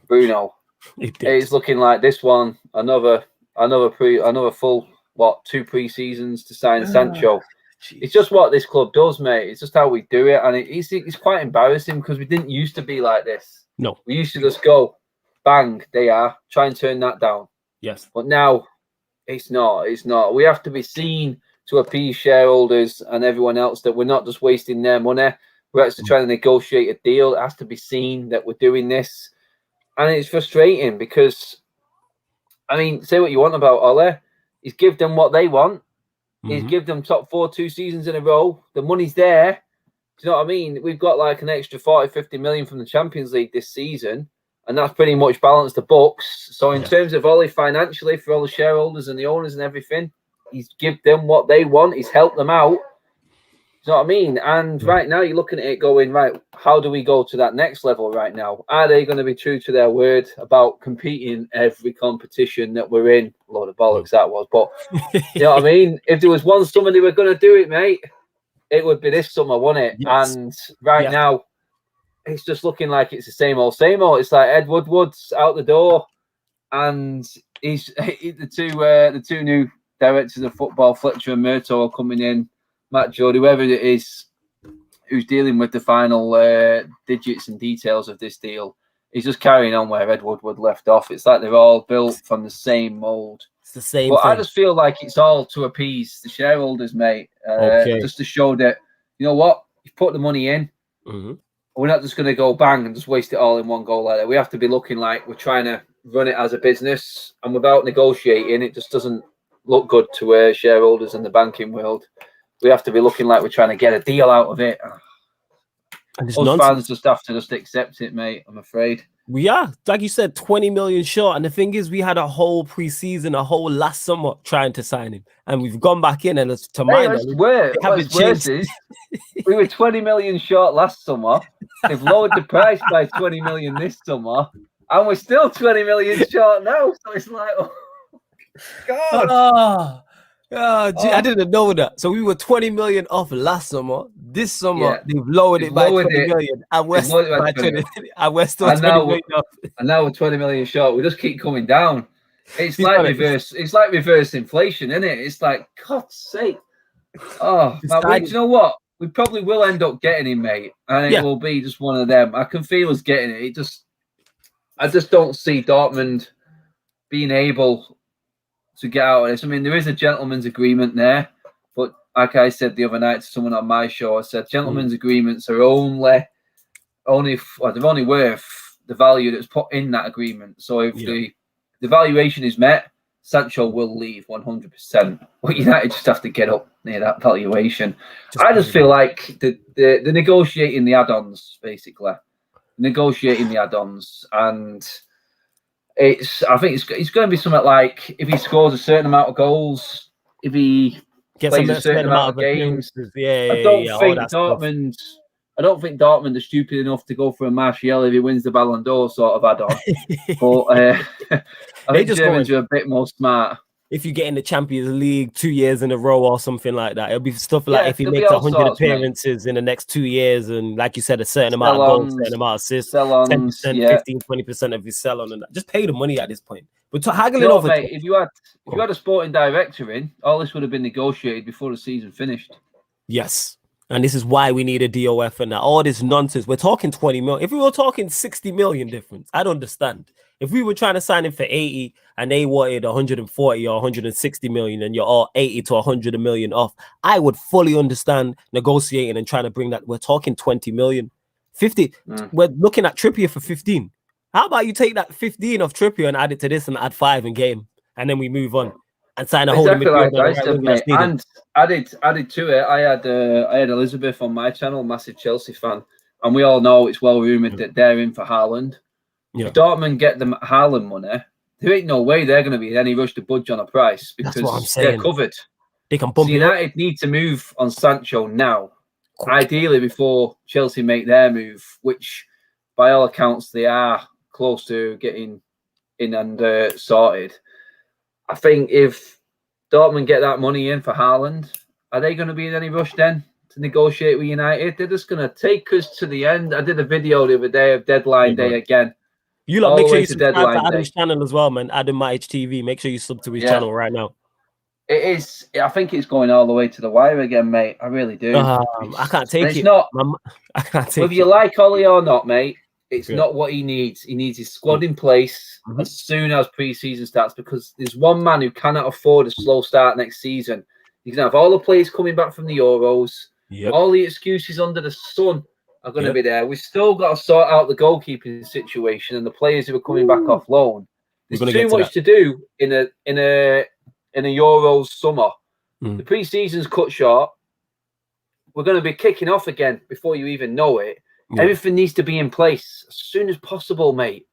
Bruno. It's looking like this one, another full, 2 pre-seasons to sign Sancho. It's just what this club does, mate. It's just how we do it. And it's quite embarrassing because we didn't used to be like this. No. We used to just go, bang, try and turn that down. Yes. But now, it's not. We have to be seen to appease shareholders and everyone else that we're not just wasting their money. We're actually trying to negotiate a deal. It has to be seen that we're doing this. And it's frustrating because, I mean, say what you want about Ole. He's give them what they want. He's give them top 4 2 seasons in a row. The money's there. Do you know what I mean? We've got like an extra 40-50 million from the Champions League this season, and that's pretty much balanced the books. So in terms of Ole financially, for all the shareholders and the owners and everything, he's give them what they want. He's helped them out. Do you know what I mean? And right now you're looking at it going, right, how do we go to that next level right now? Are they going to be true to their word about competing every competition that we're in? A load of bollocks that was. But you know what I mean? If there was one summer they were going to do it, mate, it would be this summer, wouldn't it? Yes. And right now, it's just looking like it's the same old. It's like Ed Woodward's out the door, and the two new directors of football, Fletcher and Murto, are coming in. Matt Jody, whoever it is who's dealing with the final digits and details of this deal, is just carrying on where Ed Woodward left off. It's like they're all built from the same mould. It's the same But thing. I just feel like it's all to appease the shareholders, mate. Just to show that, you know what, you've put the money in. We're not just going to go bang and just waste it all in one goal like that. We have to be looking like we're trying to run it as a business, and without negotiating, it just doesn't look good to shareholders in the banking world. We have to be looking like we're trying to get a deal out of it. Those fans just have to just accept it, mate. I'm afraid. We are, like you said, 20 million short. And the thing is, we had a whole preseason, a whole last summer trying to sign him. And we've gone back in, and to my knowledge, what's worse is we were 20 million short last summer. They've lowered the price by 20 million this summer. And we're still 20 million short now. So it's like, oh, God. I didn't know that. So we were 20 million off last summer. This summer, they've lowered it by 20 million. And we're still 20 million off. And now we're 20 million short. We just keep coming down. It's like reverse. It's like reverse inflation, isn't it? It's like, God's sake. Oh, man, you know what? We probably will end up getting him, mate. And it will be just one of them. I can feel us getting it. I just don't see Dortmund being able to get out of this. I mean, there is a gentleman's agreement there, but like I said the other night to someone on my show, I said gentleman's agreements are only they're only worth the value that's put in that agreement. So if the valuation is met, Sancho will leave 100%. But United just have to get up near that valuation. I just feel like the negotiating the add-ons, basically. Negotiating the add-ons, and I think it's going to be something like if he scores a certain amount of goals, if he plays a certain amount of games. I don't think Dortmund are stupid enough to go for a Martial if he wins the Ballon d'Or sort of add-on. But I think Germans are a bit more smart. If you get in the Champions League 2 years in a row or something like that, it'll be stuff like if he makes 100 appearances in the next 2 years, and like you said, a certain amount of goals, certain amount of assists, 10%, 15, 20% of his sell-on, and just pay the money at this point. But haggling over, mate, if you had a sporting director in, all this would have been negotiated before the season finished. Yes. And this is why we need a DOF and that. All this nonsense. We're talking 20 million. If we were talking 60 million difference, I'd understand. If we were trying to sign him for 80 and they wanted 140 or 160 million and you're all 80 to 100 million off, I would fully understand negotiating and trying to bring that. We're talking 20 million. 50. We're looking at Trippier for 15. How about you take that 15 of Trippier and add it to this and add 5 in game, and then we move on and sign a whole midfielder. And added to it, I had Elizabeth on my channel, massive Chelsea fan, and we all know it's well rumored that they're in for Haaland. If Dortmund get them Haaland money, there ain't no way they're going to be in any rush to budge on a price because they're covered. They can bump United need to move on Sancho now, ideally before Chelsea make their move, which by all accounts they are close to getting in and sorted. I think if Dortmund get that money in for Haaland, are they going to be in any rush then to negotiate with United? They're just going to take us to the end. I did a video the other day of deadline day again. You lot, make sure you subscribe to Adam's channel as well, man. Adam Matic TV. Make sure you sub to his channel right now. It is. I think it's going all the way to the wire again, mate. I really do. I can't take it. It's not. I can't take it. Whether you like Ollie or not, mate, it's not what he needs. He needs his squad in place as soon as pre-season starts, because there's one man who cannot afford a slow start next season. He's going to have all the players coming back from the Euros. All the excuses under the sun are going to be there. We've still got to sort out the goalkeeping situation and the players who are coming back off loan. There's too much to do in a Euros summer. The pre-season's cut short. We're going to be kicking off again before you even know it. Everything needs to be in place as soon as possible, mate.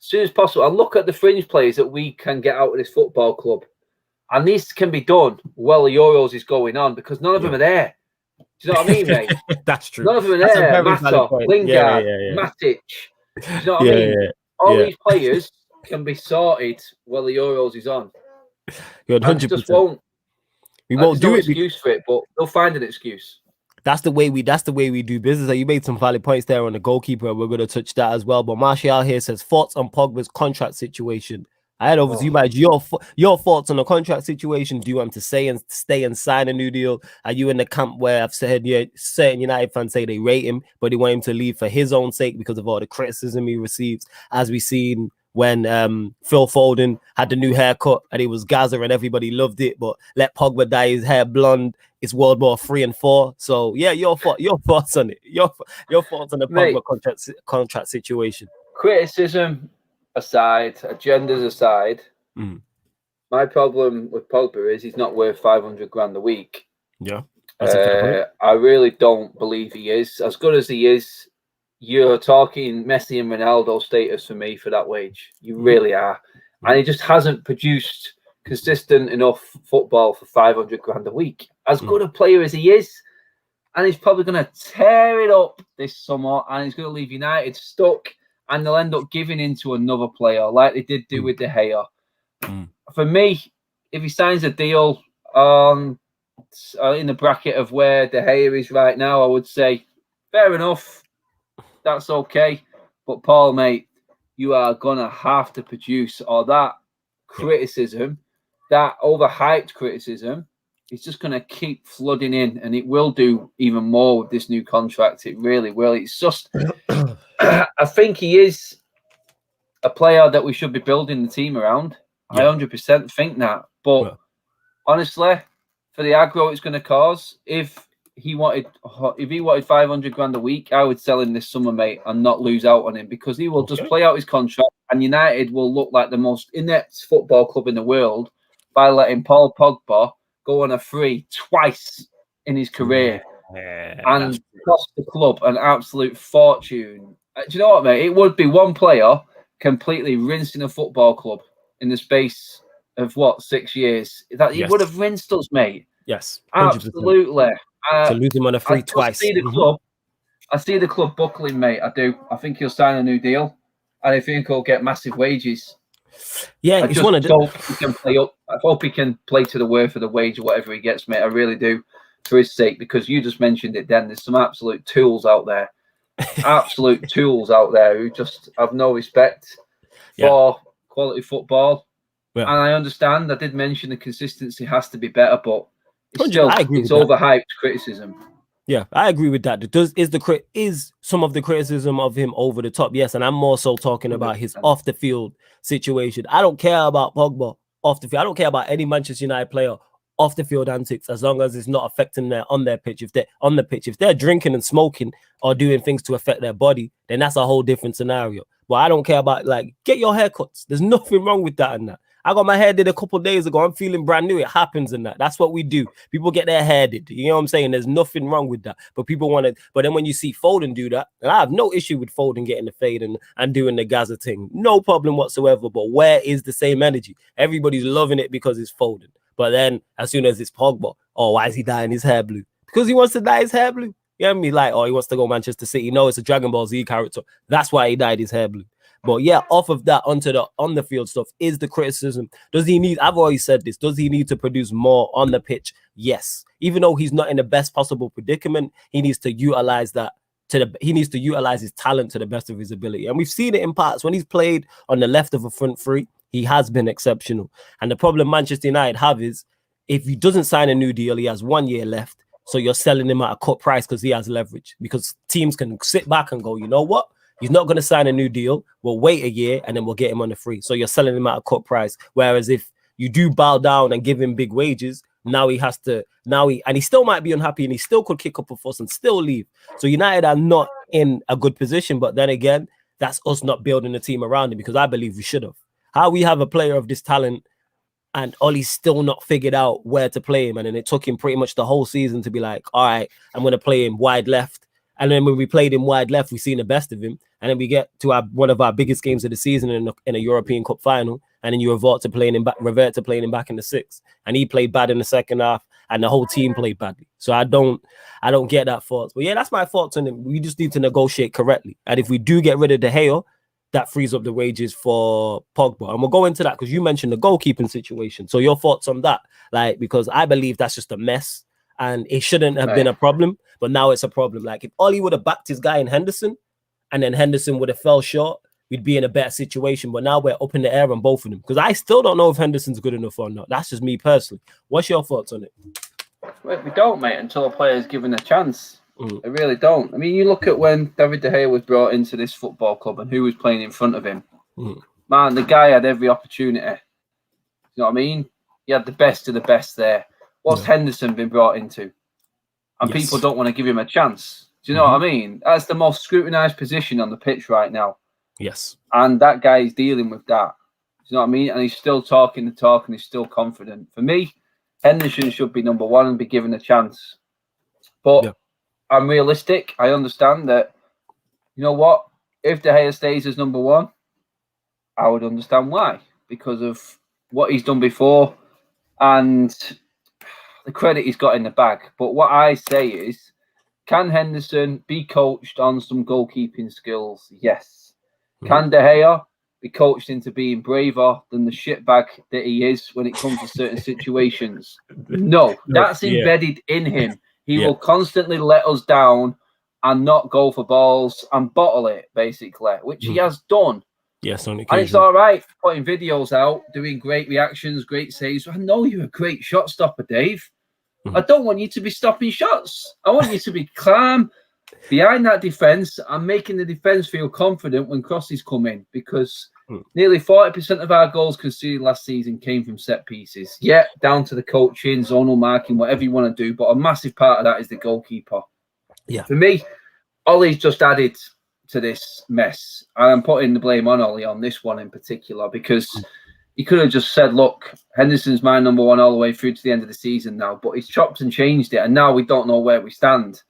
As soon as possible. And look at the fringe players that we can get out of this football club. And this can be done while the Euros is going on, because none of them are there. Do you know what I mean, mate? That's true. None of them are there. Mata, Lingard, Matic. Do you know what I mean? All these players can be sorted while the Euros is on. You're 100%. Just won't. We won't do it. Excuse for it, but they'll find an excuse. That's the way we do business. You made some valid points there on the goalkeeper. We're going to touch that as well. But Martial here says thoughts on Pogba's contract situation. I had over to you, Mike. Your thoughts on the contract situation. Do you want him to stay and sign a new deal? Are you in the camp where I've said certain United fans say they rate him, but they want him to leave for his own sake because of all the criticism he receives, as we've seen when Phil Foden had the new haircut and he was Gaza and everybody loved it, but let Pogba dye his hair blonde. It's World War 3 and 4. So yeah, your thoughts on it. Your thoughts on the Pogba contract situation. Criticism aside, agendas aside, my problem with Pogba is he's not worth 500 grand a week. Yeah, I really don't believe he is. As good as he is, you're talking Messi and Ronaldo status for me for that wage. You really are. And he just hasn't produced consistent enough football for 500 grand a week. As good a player as he is, and he's probably going to tear it up this summer, and he's going to leave United stuck, and they'll end up giving in to another player like they did do with De Gea. For me, if he signs a deal in the bracket of where De Gea is right now, I would say, fair enough. That's okay. But Paul, mate, you are going to have to produce, or that criticism, that overhyped criticism, is just going to keep flooding in, and it will do even more with this new contract. It really will. It's just, I think he is a player that we should be building the team around. I 100% think that. But honestly, for the aggro it's going to cause, if he wanted 500 grand a week, I would sell him this summer, mate, and not lose out on him, because he will just play out his contract, and United will look like the most inept football club in the world by letting Paul Pogba go on a free twice in his career and cost the club an absolute fortune. Do you know what, mate? It would be one player completely rinsing a football club in the space of 6 years. That he would have rinsed us, mate. Yes, 100%. Absolutely. To lose him on a free twice. I see the club buckling, mate. I do. I think he'll sign a new deal, and I think he'll get massive wages. Yeah, I hope he can play up. I hope he can play to the worth of the wage or whatever he gets, mate. I really do, for his sake, because you just mentioned it. Then there's some absolute tools out there, who just have no respect for quality football. Yeah. And I understand. I did mention the consistency has to be better, but it's overhyped criticism. Yeah, I agree with that. Is some of the criticism of him over the top? Yes, and I'm more so talking about his off the field situation. I don't care about Pogba off the field. I don't care about any Manchester United player off the field antics, as long as it's not affecting them on their pitch. If they're on the pitch, if they're drinking and smoking or doing things to affect their body, then that's a whole different scenario. But I don't care about, get your haircuts. There's nothing wrong with that and that. I got my hair did a couple of days ago. I'm feeling brand new. It happens and that. That's what we do. People get their hair did. You know what I'm saying? There's nothing wrong with that. But people want to. But then when you see Foden do that, and I have no issue with Foden getting the fade and doing the Gaza thing. No problem whatsoever. But where is the same energy? Everybody's loving it because it's Foden. But then as soon as it's Pogba, why is he dyeing his hair blue? Because he wants to dye his hair blue. You know what I mean? He wants to go Manchester City. No, it's a Dragon Ball Z character. That's why he dyed his hair blue. But yeah, off of that, onto the on the field stuff is the criticism. Does he need? I've always said this. Does he need to produce more on the pitch? Yes. Even though he's not in the best possible predicament, he needs to utilize that. He needs to utilize his talent to the best of his ability. And we've seen it in parts when he's played on the left of a front three. He has been exceptional. And the problem Manchester United have is if he doesn't sign a new deal, he has 1 year left. So you're selling him at a cut price because he has leverage. Because teams can sit back and go, you know what? He's not going to sign a new deal. We'll wait a year and then we'll get him on the free. So you're selling him at a cut price. Whereas if you do bow down and give him big wages, he still might be unhappy and he still could kick up a fuss and still leave. So United are not in a good position. But then again, that's us not building a team around him, because I believe we should have. How we have a player of this talent and Ollie's still not figured out where to play him. And then it took him pretty much the whole season to be like, all right, I'm going to play him wide left. And then when we played him wide left, we've seen the best of him. And then we get to one of our biggest games of the season in a European Cup final. And then you revert to playing him back in the sixth. And he played bad in the second half. And the whole team played badly. So I don't get that thought. But yeah, that's my thoughts on him. We just need to negotiate correctly. And if we do get rid of De Gea, that frees up the wages for Pogba. And we'll go into that because you mentioned the goalkeeping situation. So your thoughts on that? Because I believe that's just a mess. And it shouldn't have been a problem, but now it's a problem. If Ollie would have backed his guy in Henderson, and then Henderson would have fell short, we'd be in a better situation. But now we're up in the air on both of them, because I still don't know if Henderson's good enough or not. That's just me personally. What's your thoughts on it? Well, we don't, mate, until a player's given a chance. I really don't. You look at when David De Gea was brought into this football club and who was playing in front of him. Man, the guy had every opportunity. You know what I mean? He had the best of the best there. What's Henderson been brought into? And people don't want to give him a chance. Do you know what I mean? That's the most scrutinised position on the pitch right now. Yes. And that guy is dealing with that. Do you know what I mean? And he's still talking the talk and he's still confident. For me, Henderson should be number one and be given a chance. But I'm realistic. I understand that, you know what? If De Gea stays as number one, I would understand why. Because of what he's done before and the credit he's got in the bag. But what I say is, can Henderson be coached on some goalkeeping skills? Yes. Can De Gea be coached into being braver than the shitbag that he is when it comes to certain situations? No, that's embedded in him. He will constantly let us down and not go for balls and bottle it, basically, which he has done. Yes, on occasion. And it's all right putting videos out, doing great reactions, great saves. I know you're a great shot stopper, Dave. I don't want you to be stopping shots. I want you to be calm behind that defence and making the defence feel confident when crosses come in, because nearly 40% of our goals conceded last season came from set pieces. Yeah, down to the coaching, zonal marking, whatever you want to do, but a massive part of that is the goalkeeper. Yeah. For me, Ollie's just added to this mess. And I'm putting the blame on Ollie on this one in particular, because he could have just said, look, Henderson's my number one all the way through to the end of the season now, but he's chopped and changed it, and now we don't know where we stand.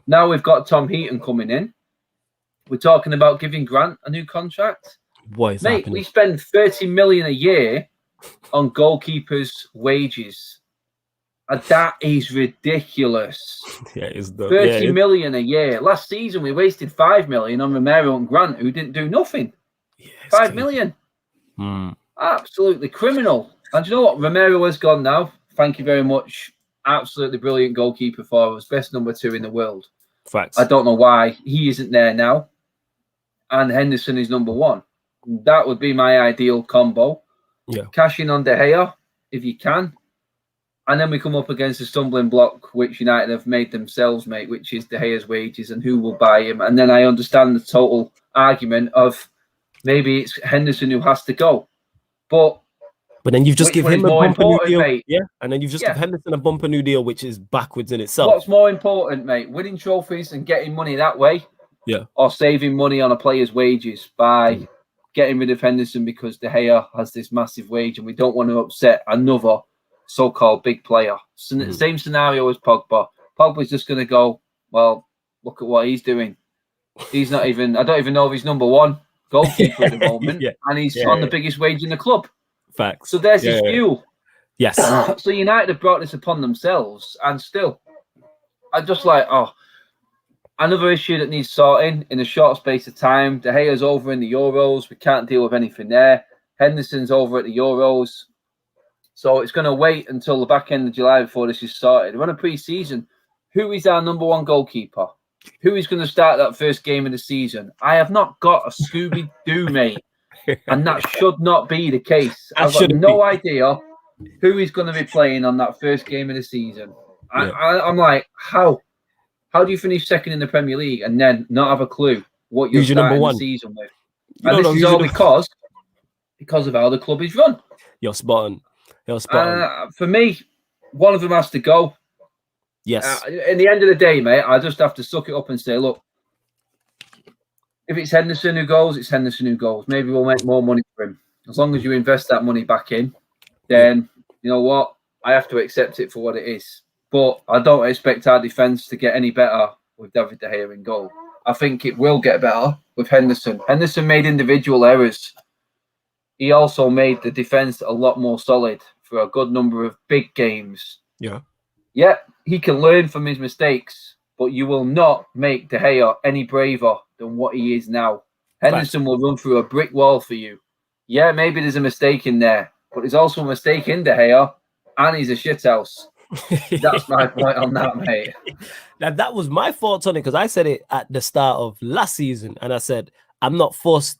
Now we've got Tom Heaton coming in. We're talking about giving Grant a new contract. What is happening? We spend 30 million a year on goalkeepers' wages. And that is ridiculous. Yeah, it's 30 million a year. Last season, we wasted 5 million on Romero and Grant, who didn't do nothing. Yeah, 5 million. Absolutely criminal. And you know what? Romero has gone now. Thank you very much. Absolutely brilliant goalkeeper for us. Best number 2 in the world. Facts. I don't know why he isn't there now. And Henderson is number 1. That would be my ideal combo. Yeah. Cash in on De Gea, if you can. And then we come up against a stumbling block, which United have made themselves, mate, which is De Gea's wages and who will buy him. And then I understand the total argument of maybe it's Henderson who has to go. But then you've just given him a bumper new deal. Mate? Yeah. And then you've just given Henderson a bumper new deal, which is backwards in itself. What's more important, mate? Winning trophies and getting money that way? Yeah. Or saving money on a player's wages by getting rid of Henderson because De Gea has this massive wage and we don't want to upset another so-called big player. So same scenario as Pogba. Pogba's just going to go, well, look at what he's doing. He's not even, I don't even know if he's number 1 goalkeeper at the moment. And he's on the biggest wage in the club. Facts. So there's his fuel. Yes. So United have brought this upon themselves, and still, I'm just like, another issue that needs sorting in a short space of time. De Gea's over in the Euros. We can't deal with anything there. Henderson's over at the Euros. So it's going to wait until the back end of July before this is sorted. We're on a pre-season. Who is our number 1 goalkeeper? Who is going to start that first game of the season? I have not got a Scooby-Doo, mate. And that should not be the case. I've got no idea who is going to be playing on that first game of the season. I'm like, how? How do you finish second in the Premier League and then not have a clue what you're starting the season with? And this is all because of how the club is run. You're spot on. For me, one of them has to go. Yes. In the end of the day, mate, I just have to suck it up and say, look, if it's Henderson who goes, it's Henderson who goes. Maybe we'll make more money for him. As long as you invest that money back in, then, you know what? I have to accept it for what it is. But I don't expect our defence to get any better with David De Gea in goal. I think it will get better with Henderson. Henderson made individual errors. He also made the defence a lot more solid for a good number of big games. Yeah. Yeah, he can learn from his mistakes, but you will not make De Gea any braver than what he is now. Henderson will run through a brick wall for you. Yeah, maybe there's a mistake in there, but there's also a mistake in De Gea, and he's a shithouse. That's my point on that, mate. Now, that was my thoughts on it, because I said it at the start of last season, and I said, I'm not forced,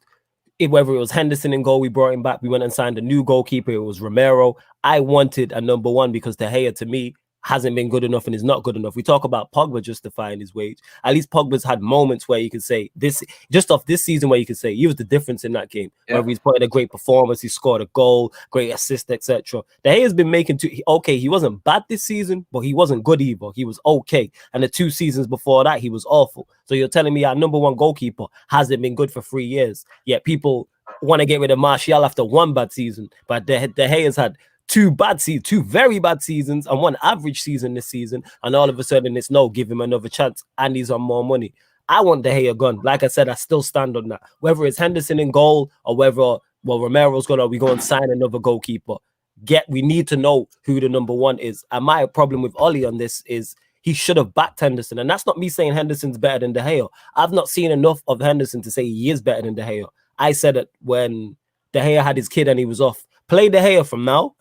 whether it was Henderson in goal, we brought him back, we went and signed a new goalkeeper, it was Romero. I wanted a number 1 because De Gea, to me, hasn't been good enough and is not good enough. We talk about Pogba justifying his wage. At least Pogba's had moments where you can say this, just off this season, where you can say he was the difference in that game. Yeah. Whether he's put in a great performance, he scored a goal, great assist, etc. De Gea's been making okay. He wasn't bad this season, but he wasn't good either. He was okay, and the 2 seasons before that, he was awful. So you're telling me our number 1 goalkeeper hasn't been good for 3 years? Yet people want to get rid of Martial after 1 bad season, but De Gea's had 2 very bad seasons and 1 average season this season, and all of a sudden it's no, give him another chance and he's on more money. I want De Gea gone. Like I said, I still stand on that. Whether it's Henderson in goal or whether Romero's gonna we go and sign another goalkeeper. We need to know who the number 1 is. And my problem with Ollie on this is he should have backed Henderson. And that's not me saying Henderson's better than De Gea. I've not seen enough of Henderson to say he is better than De Gea. I said it when De Gea had his kid and he was off. Play De Gea from now.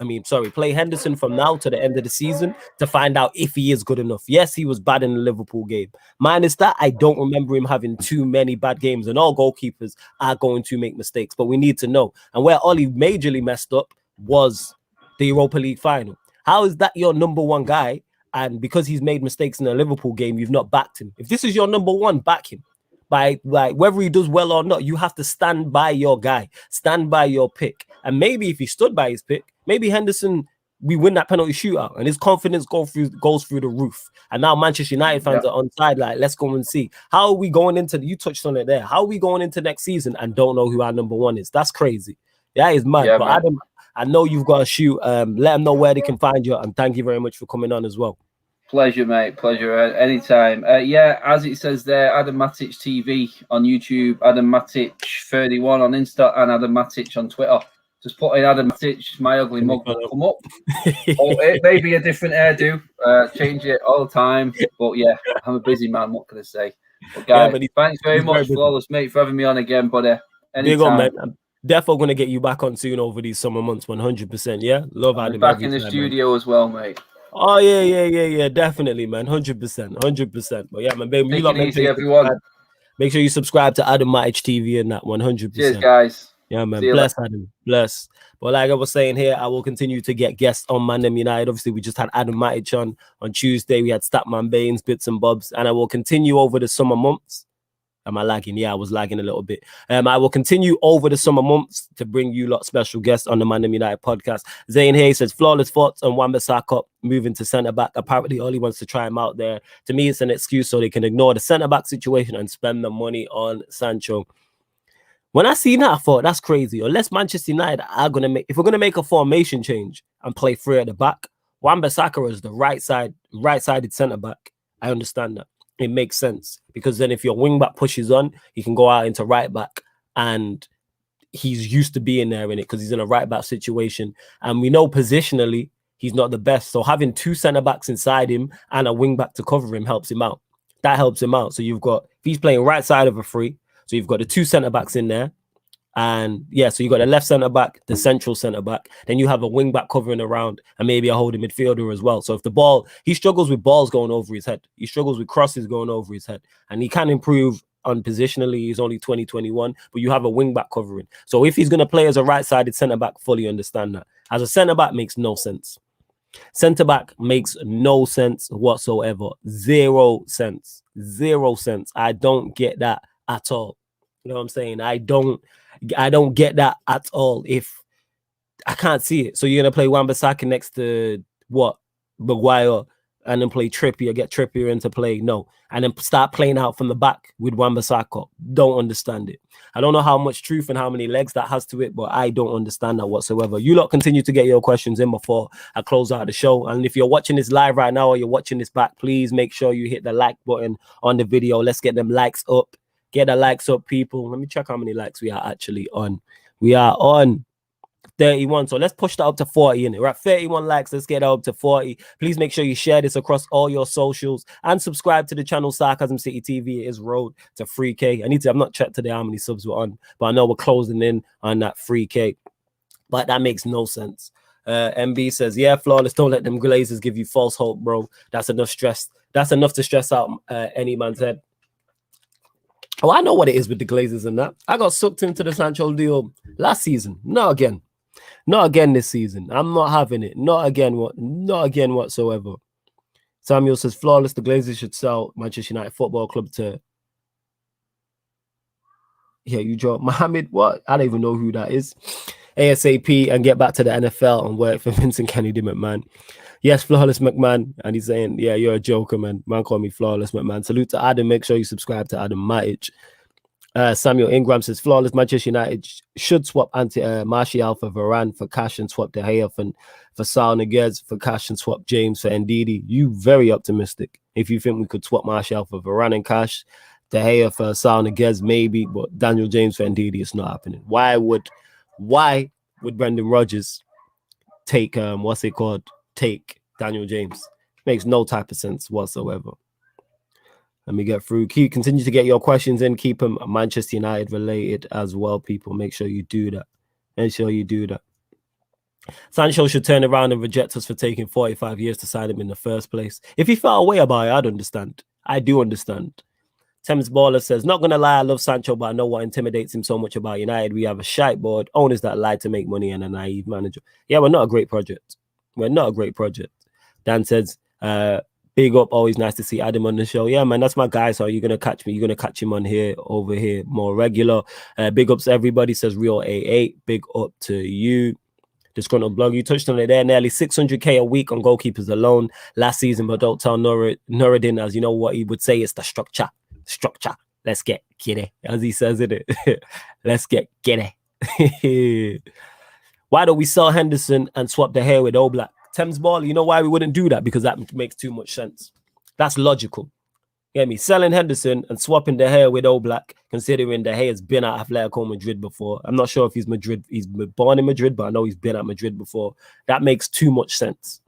Play Henderson from now to the end of the season to find out if he is good enough. Yes, he was bad in the Liverpool game. Minus that, I don't remember him having too many bad games, and all goalkeepers are going to make mistakes, but we need to know. And where Ollie majorly messed up was the Europa League final. How is that your number 1 guy? And because he's made mistakes in the Liverpool game, you've not backed him. If this is your number 1, back him. By whether he does well or not, you have to stand by your guy, stand by your pick. And maybe if he stood by his pick, maybe Henderson, we win that penalty shootout and his confidence goes through the roof. And now Manchester United fans are on side, like, let's go and see. How are we going into, you touched on it there, how are we going into next season and don't know who our number 1 is? That's crazy. That is mad. But man. Adam, I know you've got a shoot. Let them know where they can find you. And thank you very much for coming on as well. Pleasure, mate. Pleasure. Anytime. As it says there, Adam Matic TV on YouTube, Adam Matic 31 on Insta, and Adam Matic on Twitter. Just put in Adam Matic, my ugly mug will come up. Or it may be a different hairdo. Change it all the time. But yeah, I'm a busy man. What can I say? But guys, thanks very much, Flawless, mate, for having me on again, buddy. Anytime. Man. I'm definitely going to get you back on soon over these summer months, 100%. Yeah? Love Adam. Back in the studio as well, mate. Oh yeah, definitely, man, 100%. But yeah, man, baby, take it easy, everyone. Make sure you subscribe to Adam Matic TV and that 100%. Cheers, guys. Yeah, man, bless Adam, bless. But like I was saying here, I will continue to get guests on ManDem United. Obviously, we just had Adam Matic on Tuesday. We had Statman Baines, bits and bobs, and I will continue over the summer months. Am I lagging? Yeah, I was lagging a little bit. I will continue over the summer months to bring you lot special guests on the ManDem United podcast. Zane Hayes says, flawless thoughts on Wan-Bissaka moving to centre-back. Apparently, Ollie wants to try him out there. To me, it's an excuse so they can ignore the centre-back situation and spend the money on Sancho. When I seen that, I thought, that's crazy. Unless Manchester United are going to make... If we're going to make a formation change and play 3 at the back, Wan-Bissaka is the right-sided centre-back. I understand that. It makes sense because then if your wing back pushes on, he can go out into right back, and he's used to being there in it because he's in a right back situation. And we know positionally he's not the best. So having 2 centre backs inside him and a wing back to cover him helps him out. That helps him out. So you've got, if he's playing right side of a 3, so you've got the 2 centre backs in there. And yeah, so you got the left centre back, the central centre back. Then you have a wing back covering around, and maybe a holding midfielder as well. So if the ball, he struggles with balls going over his head. He struggles with crosses going over his head, and he can improve on positionally. He's only 2021, but you have a wing back covering. So if he's going to play as a right-sided centre back, fully understand that. As a centre back, makes no sense. Centre back makes no sense whatsoever. 0 cents. 0 cents. I don't get that at all. You know what I'm saying? I don't get that at all. If I can't see it. So you're going to play Wan-Bissaka next to what? Maguire, and then play Trippier, get Trippier into play? No. And then start playing out from the back with Wan-Bissaka. Don't understand it. I don't know how much truth and how many legs that has to it, but I don't understand that whatsoever. You lot continue to get your questions in before I close out the show. And if you're watching this live right now or you're watching this back, please make sure you hit the like button on the video. Let's get them likes up. Get the likes up, people. Let me check how many likes we are actually on. We are on 31. So let's push that up to 40. We're at 31 likes. Let's get that up to 40. Please make sure you share this across all your socials and subscribe to the channel Sarcasm City TV. It is road to 3K. I've not checked today how many subs we're on, but I know we're closing in on that 3K. But that makes no sense. MB says, yeah, flawless. Don't let them Glazers give you false hope, bro. That's enough stress. That's enough to stress out any man's head. Oh, I know what it is with the Glazers and that. I got sucked into the Sancho deal last season. Not again. Not again this season. I'm not having it. Not again whatsoever. Samuel says, flawless. The Glazers should sell Manchester United Football Club to... Yeah, you draw Mohammed. What? I don't even know who that is. ASAP and get back to the NFL and work for Vincent Kennedy McMahon. Yes, Flawless McMahon. And he's saying, yeah, you're a joker, man. Man, call me Flawless McMahon. Salute to Adam. Make sure you subscribe to Adam Matic. Samuel Ingram says, flawless. Manchester United should swap Martial for Varane for cash and swap De Gea for Sal Niguez for cash and swap James for Ndidi. You very optimistic. If you think we could swap Martial for Varane and cash, De Gea for Sal Niguez maybe, but Daniel James for Ndidi, it's not happening. Why would Brendan Rodgers take take Daniel James? Makes no type of sense whatsoever. Let me get through. Continue to get your questions in. Keep them Manchester United related as well, people. Make sure you do that. Make sure you do that. Sancho should turn around and reject us for taking 45 years to sign him in the first place. If he felt away about it, I'd understand. I do understand. Thames Baller says, not going to lie, I love Sancho, but I know what intimidates him so much about United. We have a shite board, owners that lie to make money, and a naive manager. Yeah, we're not a great project. We're not a great project. Dan says, big up, always nice to see Adam on the show. Yeah, man, that's my guy. So you're gonna catch me. You're gonna catch him on here, over here, more regular. Big ups to everybody. Says Real A8. Big up to you. Disgruntled blog. You touched on it there. Nearly 600k a week on goalkeepers alone last season. But don't tell Nuruddin, as you know what he would say. It's the structure. Structure. Let's get it, as he says it. Let's get it. Why don't we sell Henderson and swap the hair with Oblak? Thames Ball, you know why we wouldn't do that? Because that makes too much sense. That's logical. You get me? Selling Henderson and swapping De Gea with Oblak, considering De Gea has been at Atletico Madrid before. I'm not sure if he's born in Madrid, but I know he's been at Madrid before. That makes too much sense.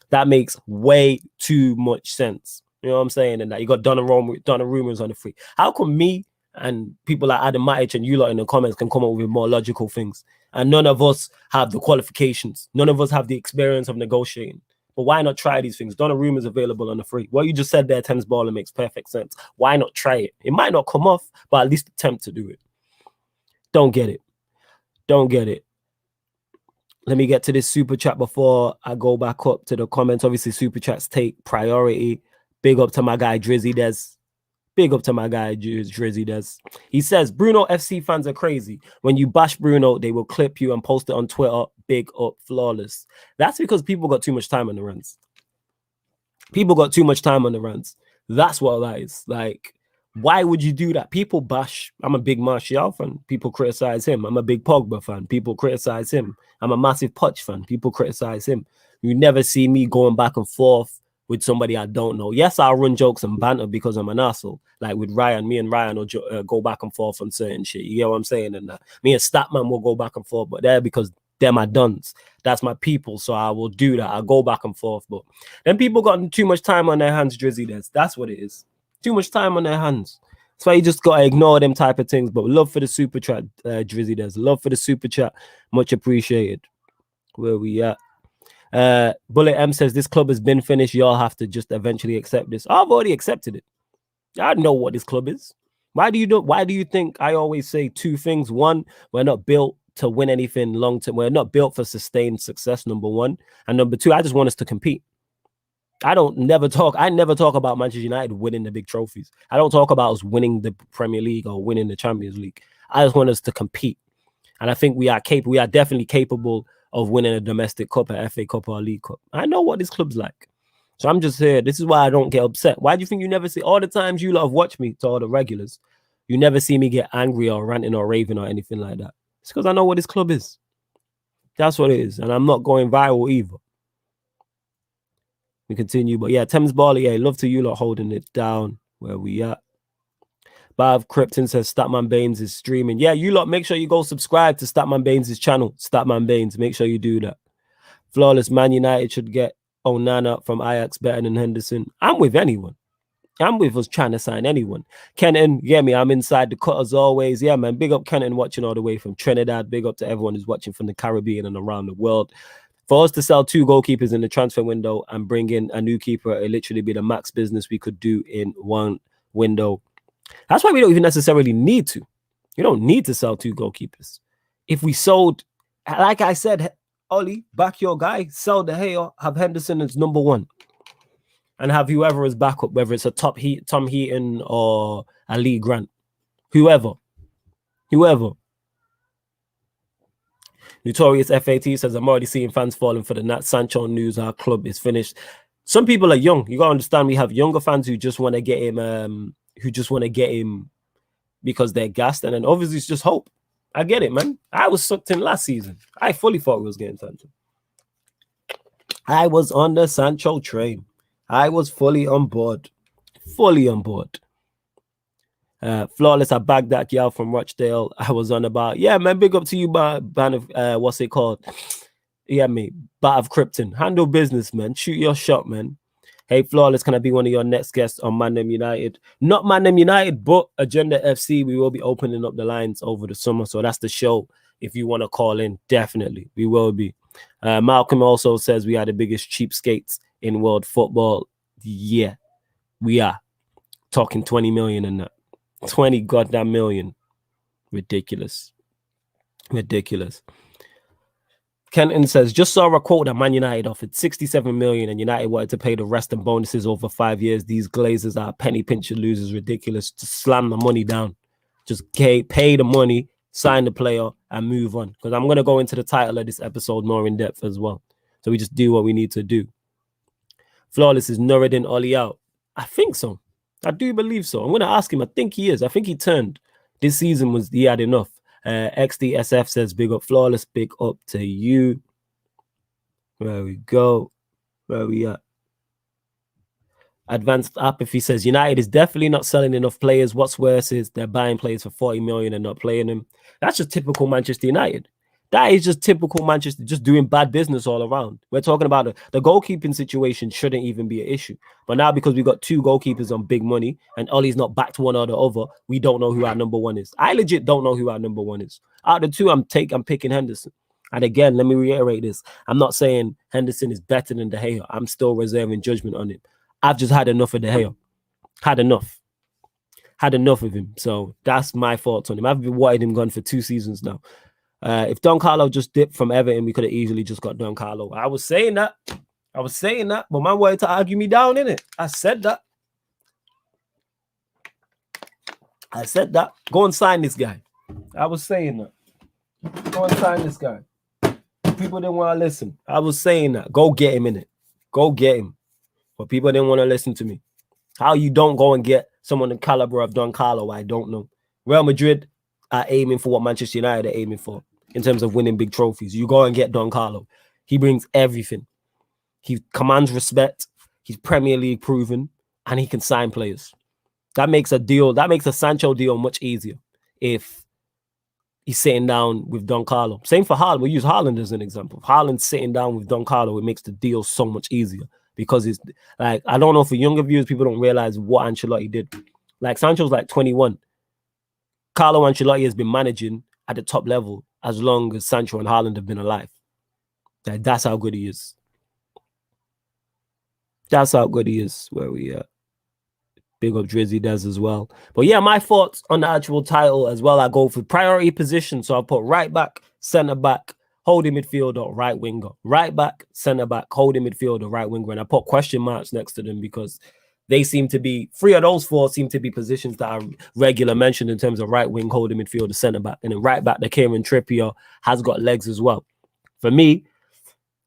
That makes way too much sense. You know what I'm saying? And that you got Donnarumma's on the free. How come me and people like Adam Matic and you lot in the comments can come up with more logical things? And none of us have the qualifications. None of us have the experience of negotiating. But why not try these things? Donnarumma is available on the free. What you just said there, Thames Baller, makes perfect sense. Why not try it? It might not come off, but at least attempt to do it. Don't get it. Don't get it. Let me get to this super chat before I go back up to the comments. Obviously, super chats take priority. Big up to my guy, Drizzy Des. Big up to my guy, Drizzy Des. He says, Bruno FC fans are crazy. When you bash Bruno, they will clip you and post it on Twitter. Big up, flawless. That's because people got too much time on the runs. People got too much time on the runs. That's what that is. Like, why would you do that? People bash. I'm a big Martial fan. People criticize him. I'm a big Pogba fan. People criticize him. I'm a massive Poch fan. People criticize him. You never see me going back and forth with somebody I don't know. Yes, I'll run jokes and banter because I'm an asshole. Like with Ryan, me and Ryan will go back and forth on certain shit. You get what I'm saying? And me and Statman will go back and forth, but they're because they're my duns. That's my people, so I will do that. I'll go back and forth. But then people got too much time on their hands, Drizzy. That's what it is. Too much time on their hands. That's why you just got to ignore them type of things. But love for the super chat, Drizzy does. Love for the super chat. Much appreciated. Where we at? Bullet M says this club has been finished. Y'all have to just eventually accept this. I've already accepted it. I know what this club is. Why do you think I always say two things? One, we're not built to win anything long term. We're not built for sustained success, number one. And number two, I just want us to compete. I never talk about Manchester United winning the big trophies. I don't talk about us winning the Premier League or winning the Champions League. I just want us to compete. And I think we are capable. We are definitely capable of winning a domestic cup, a FA Cup, or a League Cup. I know what this club's like. So I'm just here. This is why I don't get upset. Why do you think you never see all the times you lot have watched me, to all the regulars, you never see me get angry or ranting or raving or anything like that? It's because I know what this club is. That's what it is. And I'm not going viral either. We continue. But yeah, Thames Barley, yeah, love to you lot holding it down where we at. Bav Krypton says Statman Baines is streaming. Yeah, you lot, make sure you go subscribe to Statman Baines' channel. Statman Baines, make sure you do that. Flawless Man United should get Onana from Ajax better than Henderson. I'm with anyone. I'm with us trying to sign anyone. Kenton, yeah, me, I'm inside the cut as always. Yeah, man, big up Kenton watching all the way from Trinidad. Big up to everyone who's watching from the Caribbean and around the world. For us to sell 2 goalkeepers in the transfer window and bring in a new keeper, it literally be the max business we could do in one window. That's why we don't even necessarily need to. You don't need to sell 2 goalkeepers. If we sold, like I said, Ollie, back your guy, sell De Gea, have Henderson as number 1. and have whoever is backup, whether it's a Tom Heaton or a Lee Grant, whoever. Notorious FAT says, I'm already seeing fans falling for the Nat Sancho news. Our club is finished. Some people are young. You gotta understand, we have younger fans who just want to get him, because they're gassed, and then obviously it's just hope. I get it, man. I was sucked in last season. I fully thought we was getting Sancho. I was on the Sancho train. I was fully on board. Flawless, I bagged that girl from Rochdale. I was on about, yeah, man, big up to you, ban of, what's it called? Yeah, mate, Bat of Krypton. Handle business, man. Shoot your shot, man. Hey, Flawless, can I be one of your next guests on ManDem United? Not ManDem United, but Agenda FC. We will be opening up the lines over the summer. So that's the show. If you want to call in, definitely. We will be. Malcolm also says we are the biggest cheapskates in world football. Yeah, we are. Talking 20 million and that. 20 goddamn million. Ridiculous. Kenton says, just saw a quote that Man United offered 67 million and United wanted to pay the rest and bonuses over 5 years. These Glazers are penny pincher losers. Ridiculous. Just slam the money down. Just pay the money, sign the player, and move on. Because I'm going to go into the title of this episode more in depth as well. So we just do what we need to do. Flawless is Nuruddin Oli out. I think so. I do believe so. I'm going to ask him. I think he is. I think he turned. This season he had enough. XDSF says, big up Flawless, big up to you. Where we go. Where we at? Advanced Apathy says, United is definitely not selling enough players. What's worse is they're buying players for 40 million and not playing them. That's just typical Manchester United. That is just typical Manchester, just doing bad business all around. We're talking about the goalkeeping situation shouldn't even be an issue. But now because we got two goalkeepers on big money and Ollie's not backed one or the other, we don't know who our number one is. I legit don't know who our number one is. Out of the two, I'm picking Henderson. And again, let me reiterate this. I'm not saying Henderson is better than De Gea. I'm still reserving judgment on him. I've just had enough of De Gea. Had enough of him. So that's my thoughts on him. I've been wanting him gone for 2 seasons now. If Don Carlo just dipped from Everton, we could have easily just got Don Carlo. I was saying that, but man wanted to argue me down, innit? I said that. Go and sign this guy. I was saying that. Go and sign this guy. People didn't want to listen. I was saying that. Go get him, innit? Go get him. But people didn't want to listen to me. How you don't go and get someone the caliber of Don Carlo, I don't know. Real Madrid are aiming for what Manchester United are aiming for in terms of winning big trophies. You go and get Don Carlo. He brings everything. He commands respect. He's Premier League proven, and he can sign players. That makes a Sancho deal much easier if he's sitting down with Don Carlo. Same for Haaland. We'll use Haaland as an example. If Haaland's sitting down with Don Carlo, it makes the deal so much easier because it's like, I don't know, for younger viewers, people don't realize what Ancelotti did. Like, Sancho's like 21. Carlo Ancelotti has been managing at the top level as long as Sancho and Haaland have been alive. Like, that's how good he is. That's how good he is. Where we at? Big up Drizzy does as well. But yeah, my thoughts on the actual title as well. I go for priority position. So I put right back, centre back, holding midfielder, right winger. Right back, centre back, holding midfielder, right winger. And I put question marks next to them because they seem to be, 3 of those 4 seem to be positions that are regular mentioned in terms of right wing, holding midfielder, centre back. And then right back, the Kieran Trippier has got legs as well. For me,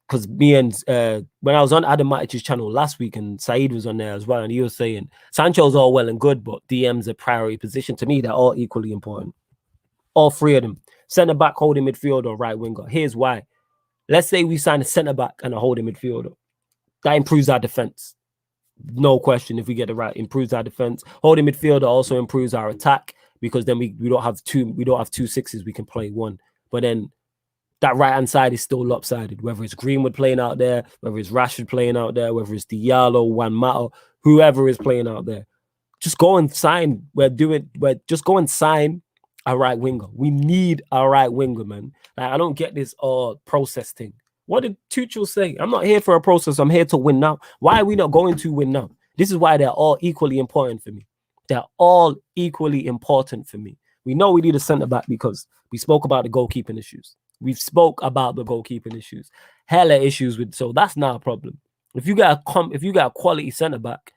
because me and when I was on Adam Matic's channel last week and Saeed was on there as well, and he was saying Sancho's all well and good, but DM's a priority position. To me, they're all equally important. All 3 of them. Centre back, holding midfielder, right winger. Here's why. Let's say we sign a centre back and a holding midfielder. That improves our defense. No question. If we get it right, improves our defense. Holding midfielder also improves our attack because then we don't have two sixes. We can play one. But then that right hand side is still lopsided. Whether it's Greenwood playing out there, whether it's Rashford playing out there, whether it's Diallo, Juan Mata, whoever is playing out there, just go and sign. Just go and sign a right winger. We need a right winger, man. Like, I don't get this process thing. What did Tuchel say? I'm not here for a process. I'm here to win now. Why are we not going to win now? This is why they're all equally important for me. They're all equally important for me. We know we need a centre back because we spoke about the goalkeeping issues. We've spoke about the goalkeeping issues. Hella issues with, so that's not a problem. If you got a quality centre back,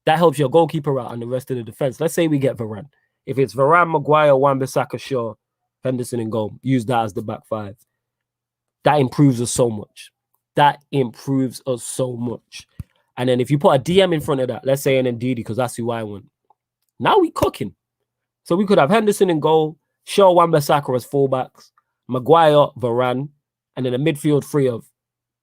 that helps your goalkeeper out and the rest of the defense. Let's say we get Varane. If it's Varane, Maguire, Wan-Bissaka, Shaw, Henderson, and goal, use that as the back five. That improves us so much. That improves us so much. And then if you put a DM in front of that, let's say an Ndidi, because that's who I want. Now we cooking. So we could have Henderson in goal, Shaw, Wan-Bissaka as fullbacks, Maguire, Varane, and then a midfield three of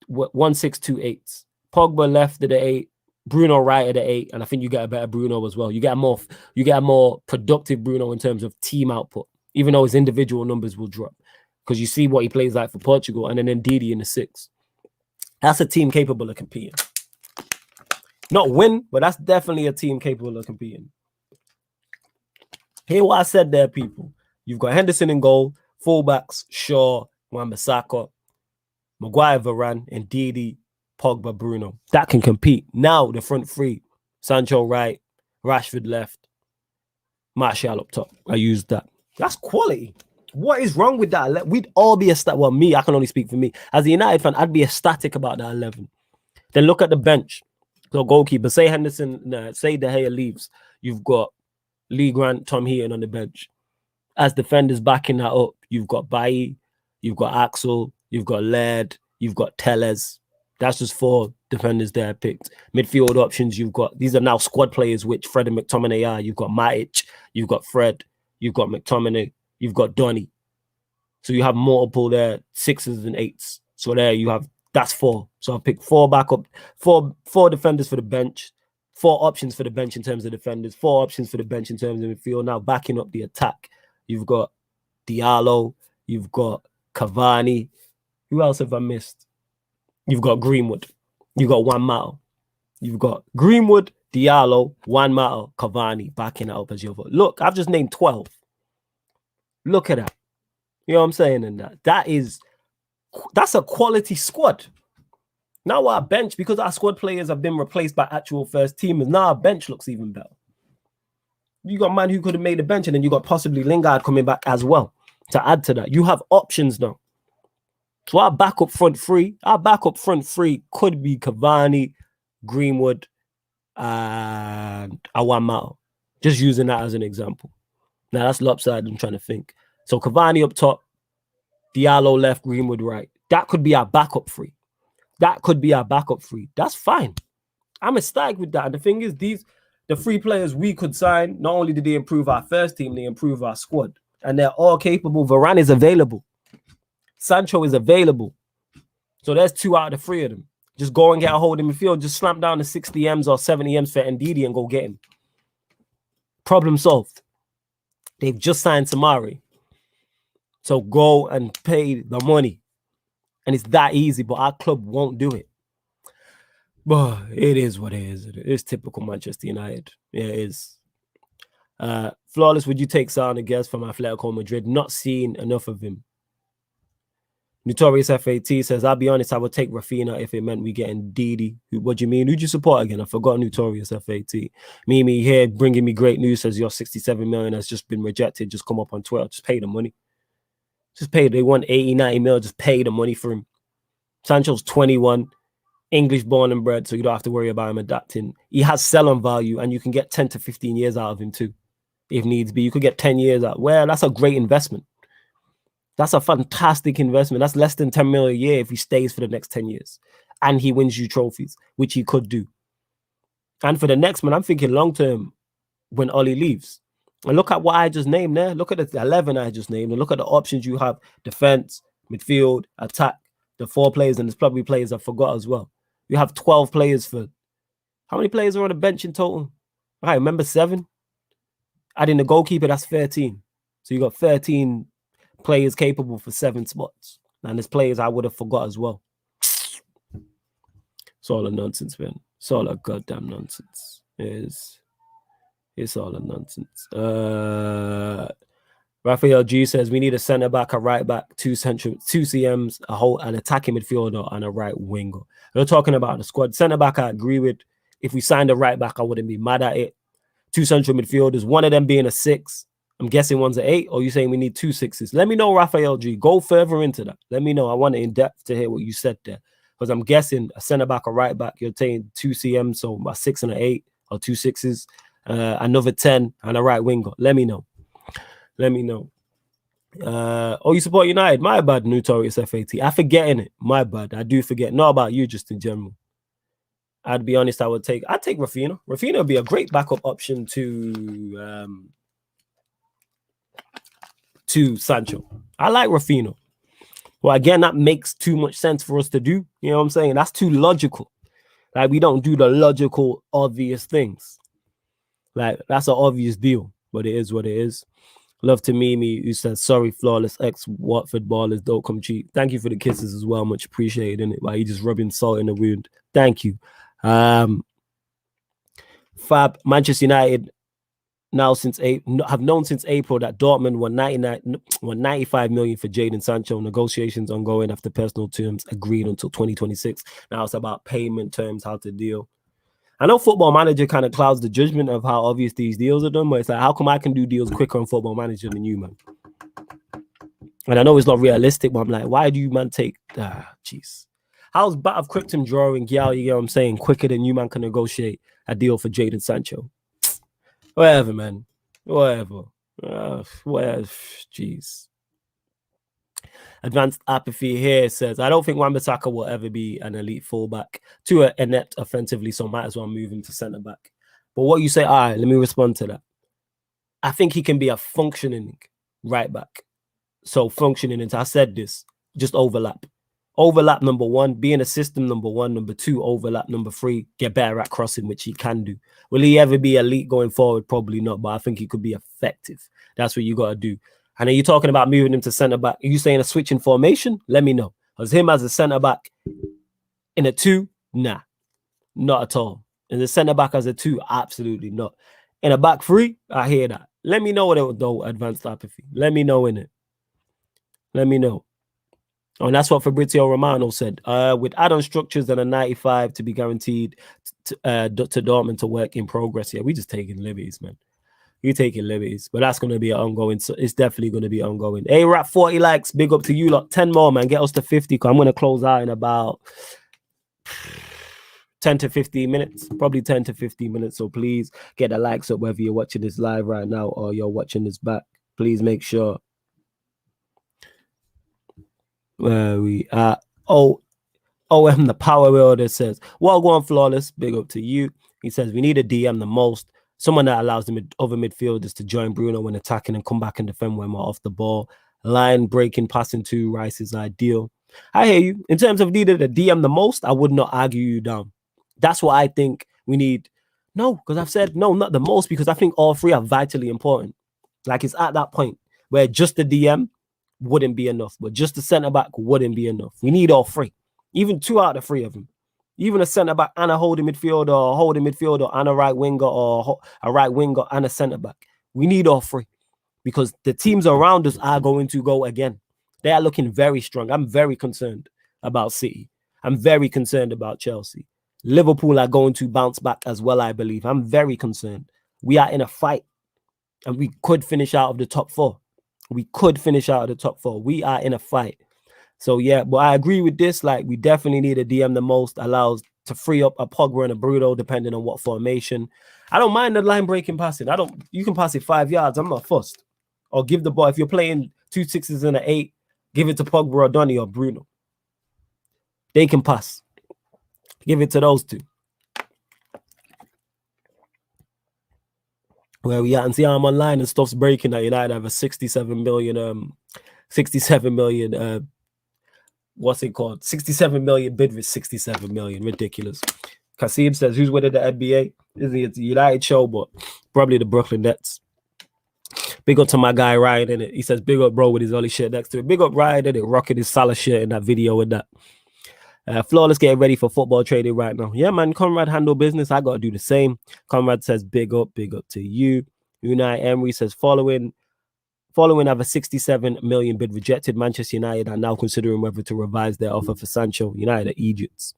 1-6-2-8. Pogba left at the 8, Bruno right at the 8, and I think you get a better Bruno as well. You get a more productive Bruno in terms of team output, even though his individual numbers will drop because you see what he plays like for Portugal, and then Ndidi in the 6. That's a team capable of competing. Not win, but that's definitely a team capable of competing. Hear what I said there, people. You've got Henderson in goal, fullbacks, Shaw, Wan-Bissaka, Maguire, Varane, Ndidi, Pogba, Bruno. That can compete. Now the front three, Sancho right, Rashford left, Martial up top. I used that. That's quality. What is wrong with that? We'd all be ecstatic. Well, me, I can only speak for me. As a United fan, I'd be ecstatic about that 11. Then look at the bench. So goalkeeper, say Henderson, say De Gea leaves. You've got Lee Grant, Tom Heaton on the bench. As defenders backing that up, you've got Bailly, you've got Axel, you've got Laird, you've got Tellez. That's just 4 defenders there picked. Midfield options, you've got, these are now squad players, which Fred and McTominay are. You've got Matic, you've got Fred, you've got McTominay, you've got Donny. So you have multiple there, 6s and 8s. So there you have, that's 4. So I'll pick 4 backup, 4 defenders for the bench, 4 options for the bench in terms of defenders, 4 options for the bench in terms of midfield. Now backing up the attack, you've got Diallo, you've got Cavani. Who else have I missed? You've got Greenwood. You've got Juan Mata. You've got Greenwood, Diallo, Juan Mata, Cavani backing it up as your vote. Look, I've just named 12. Look at that. You know what I'm saying? And that's a quality squad. Now our bench, because our squad players have been replaced by actual first teamers, now our bench looks even better. You got man who could have made the bench, and then you got possibly Lingard coming back as well to add to that. You have options now. So our backup front three could be Cavani, Greenwood, and Juan Mata. Just using that as an example. Now that's lopsided. I'm trying to think. So Cavani up top, Diallo left, Greenwood right. That could be our backup three. That's fine. I'm ecstatic with that. And the thing is, the 3 players we could sign, not only did they improve our first team, they improve our squad. And they're all capable. Varane is available. Sancho is available. So there's 2 out of the 3 of them. Just go and get a hold in midfield. Just slam down the 60 M's or 70 M's for Ndidi and go get him. Problem solved. They've just signed Samari. So go and pay the money. And it's that easy, but our club won't do it. But it is what it is. It is typical Manchester United. Yeah, it is. Flawless, would you take Son against from Atletico Madrid? Not seeing enough of him. Notorious FAT says, I'll be honest, I would take Rafinha if it meant we getting Didi. What do you mean? Who'd you support again? I forgot Notorious FAT. Mimi here bringing me great news, says your 67 million has just been rejected. Just come up on Twitter. Just pay the money. Just pay. They want 80, 90 mil. Just pay the money for him. Sancho's 21, English born and bred, so you don't have to worry about him adapting. He has sell-on value, and you can get 10 to 15 years out of him too, if needs be. You could get 10 years out. Well, that's a great investment. That's a fantastic investment. That's less than 10 million a year if he stays for the next 10 years and he wins you trophies, which he could do. And for the next man, I'm thinking long-term when Oli leaves. And look at what I just named there. Look at the 11 I just named. And look at the options you have. Defense, midfield, attack. The 4 players, and there's probably players I forgot as well. You have 12 players for... How many players are on the bench in total? I remember 7. Adding the goalkeeper, that's 13. So you got 13 players capable for 7 spots. And there's players I would have forgot as well. It's all a nonsense, man. It's all a goddamn nonsense. It's all a nonsense. Raphael G says we need a centre back, a right back, 2 central, 2 CMs, an attacking midfielder, and a right winger. We're talking about the squad. Centre back, I agree with. If we signed a right back, I wouldn't be mad at it. 2 central midfielders, one of them being a 6. I'm guessing one's an 8, or you saying we need 2 6s? Let me know, Raphael G. Go further into that. Let me know. I want it in depth to hear what you said there. Because I'm guessing a centre back or right back, you're taking 2 CM, so a 6 and an 8 or 2 6s, another 10 and a right winger. Let me know. You support United? My bad, Notorious FAT. I forgetting it. My bad. I do forget. Not about you, just in general. I'd be honest, I'd take Rafinha. Rafinha would be a great backup option to Sancho. I like Rafinha. Well, again, that makes too much sense for us to do. You know what I'm saying? That's too logical. Like, we don't do the logical, obvious things. Like, that's an obvious deal, but it is what it is. Love to Mimi, who says, sorry, Flawless, ex-Watford ballers don't come cheap. Thank you for the kisses as well. Much appreciated, innit? Like, you just rubbing salt in the wound. Thank you. Fab, Manchester United now have known since April that Dortmund won 95 million for Jadon Sancho. Negotiations ongoing after personal terms agreed until 2026. Now it's about payment terms, how to deal. I know Football Manager kind of clouds the judgment of how obvious these deals are done, but it's like, how come I can do deals quicker on Football Manager than you, man? And I know it's not realistic, but I'm like, why do you, man, take... jeez. How's Bat of Krypton drawing Gyal, you know what I'm saying, quicker than you, man, can negotiate a deal for Jadon Sancho? Whatever, man. Whatever. Jeez. Advanced Apathy here says, I don't think Wan-Bissaka will ever be an elite fullback, too inept offensively, so might as well move him to centre-back. But what you say, all right, let me respond to that. I think he can be a functioning right-back. So functioning into, I said this, just overlap. Overlap number one, being a system number one. Number two, overlap number three, get better at crossing, which he can do. Will he ever be elite going forward? Probably not, but I think he could be effective. That's what you got to do. And are you talking about moving him to centre-back? Are you saying a switch in formation? Let me know. Because him as a centre-back in a 2, nah, not at all. In the centre-back as a 2, absolutely not. In a back 3, I hear that. Let me know what it would do, Advanced Apathy. Let me know in it. Let me know. Oh, and that's what Fabrizio Romano said. With add-on structures and a 95 to be guaranteed to Dortmund to work in progress. Yeah, we just taking liberties, man. You're taking liberties, but that's going to be an ongoing. So it's definitely going to be ongoing. Hey, we're at 40 likes. Big up to you lot. 10 more, man. Get us to 50. I'm going to close out in about 10 to 15 minutes. Probably 10 to 15 minutes. So please get the likes up, whether you're watching this live right now or you're watching this back. Please make sure. Where we are. OM the Power Builder says, well, go on, Flawless. Big up to you. He says, we need a DM the most. Someone that allows the other midfielders to join Bruno when attacking and come back and defend when we're off the ball. Line breaking, passing to Rice is ideal. I hear you. In terms of needed a DM the most, I would not argue you down. That's what I think we need. No, because I've said no, not the most, because I think all three are vitally important. Like, it's at that point where just the DM wouldn't be enough, but just the centre-back wouldn't be enough. We need all three. Even 2 out of 3 of them. Even a centre-back and a holding midfielder, and a right winger, or a right winger and a centre-back. We need all 3 because the teams around us are going to go again. They are looking very strong. I'm very concerned about City. I'm very concerned about Chelsea. Liverpool are going to bounce back as well, I believe. I'm very concerned. We are in a fight, and we could finish out of the top 4. We could finish out of the top 4. We are in a fight. So, yeah, but I agree with this. Like, we definitely need a DM the most, allows to free up a Pogba and a Bruno, depending on what formation. I don't mind the line breaking passing. You can pass it 5 yards. I'm not fussed. Or give the ball. If you're playing 2 6s and an 8, give it to Pogba or Donny or Bruno. They can pass. Give it to those 2. Where we at, and see how I'm online and stuff's breaking that United have a 67 million, what's it called? 67 million bid with 67 million. Ridiculous. Kasim says, who's winning the NBA? It's the United show, but probably the Brooklyn Nets. Big up to my guy Ryan in it. He says, big up, bro, with his Ollie shirt next to it. Big up Ryan in it, rocking his Salah shirt in that video with that. Flawless getting ready for football trading right now. Yeah, man, Conrad handle business. I got to do the same. Conrad says, big up to you. Unai Emery says, following have a 67 million bid rejected. Manchester United are now considering whether to revise their offer for Sancho. United are Egypts.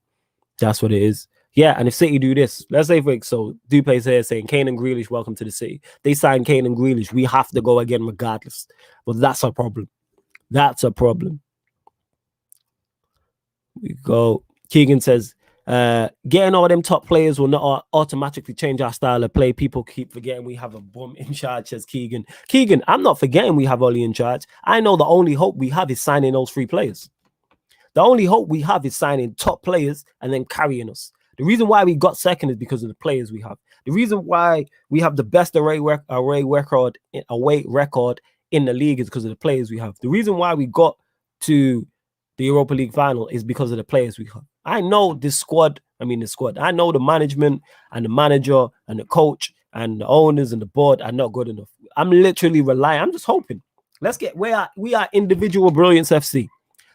That's what it is. Yeah, and if City do this, let's say, so Dupe's here saying, Kane and Grealish, welcome to the City. They signed Kane and Grealish. We have to go again regardless. But that's a problem. That's a problem. We go. Keegan says, getting all them top players will not automatically change our style of play. People keep forgetting we have a bum in charge, says Keegan. Keegan, I'm not forgetting we have Ollie in charge. I know the only hope we have is signing those 3 players. The only hope we have is signing top players and then carrying us. The reason why we got second is because of the players we have. The reason why we have the best away record in the league is because of the players we have. The reason why we got to the Europa League final is because of the players we have. I know this squad. I know the management and the manager and the coach and the owners and the board are not good enough. I'm literally relying. I'm just hoping. We are individual brilliance FC.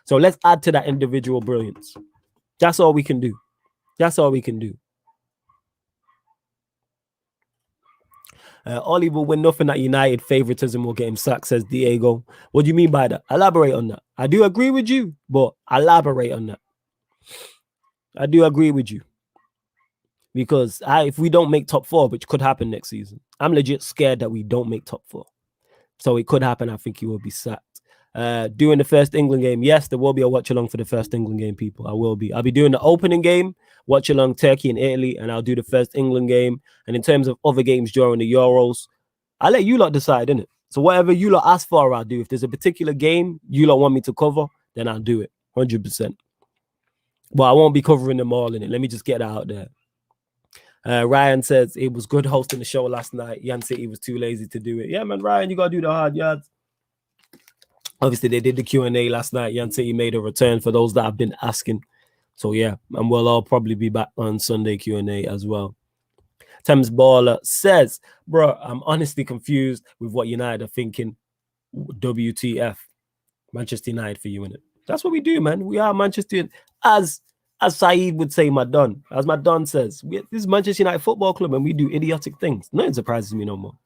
So let's add to that individual brilliance. That's all we can do. That's all we can do. Ollie will win nothing at United. Favoritism will get him sacked, says Diego. What do you mean by that? Elaborate on that. I do agree with you, but elaborate on that. I do agree with you. Because if we don't make top 4, which could happen next season, I'm legit scared that we don't make top 4. So it could happen. I think he will be sacked. Doing the first England game. Yes, there will be a watch along for the first England game, people. I'll be doing the opening game, watch along Turkey and Italy, and I'll do the first England game. And in terms of other games during the Euros, I'll let you lot decide, innit? So whatever you lot ask for, I'll do. If there's a particular game you lot want me to cover, then I'll do it 100%. But I won't be covering them all in it. Let me just get that out there. Ryan says it was good hosting the show last night. Jan City was too lazy to do it. Yeah, man, Ryan, you gotta do the hard yards. Obviously, they did the Q&A last night. Jan City made a return for those that have been asking. So yeah, and we'll all probably be back on Sunday Q&A as well. Thames Baller says, bro, I'm honestly confused with what United are thinking. WTF, Manchester United for you, innit? That's what we do, man. We are Manchester United. As Saeed would say, my Don says, this is Manchester United Football Club and we do idiotic things. Nothing surprises me no more.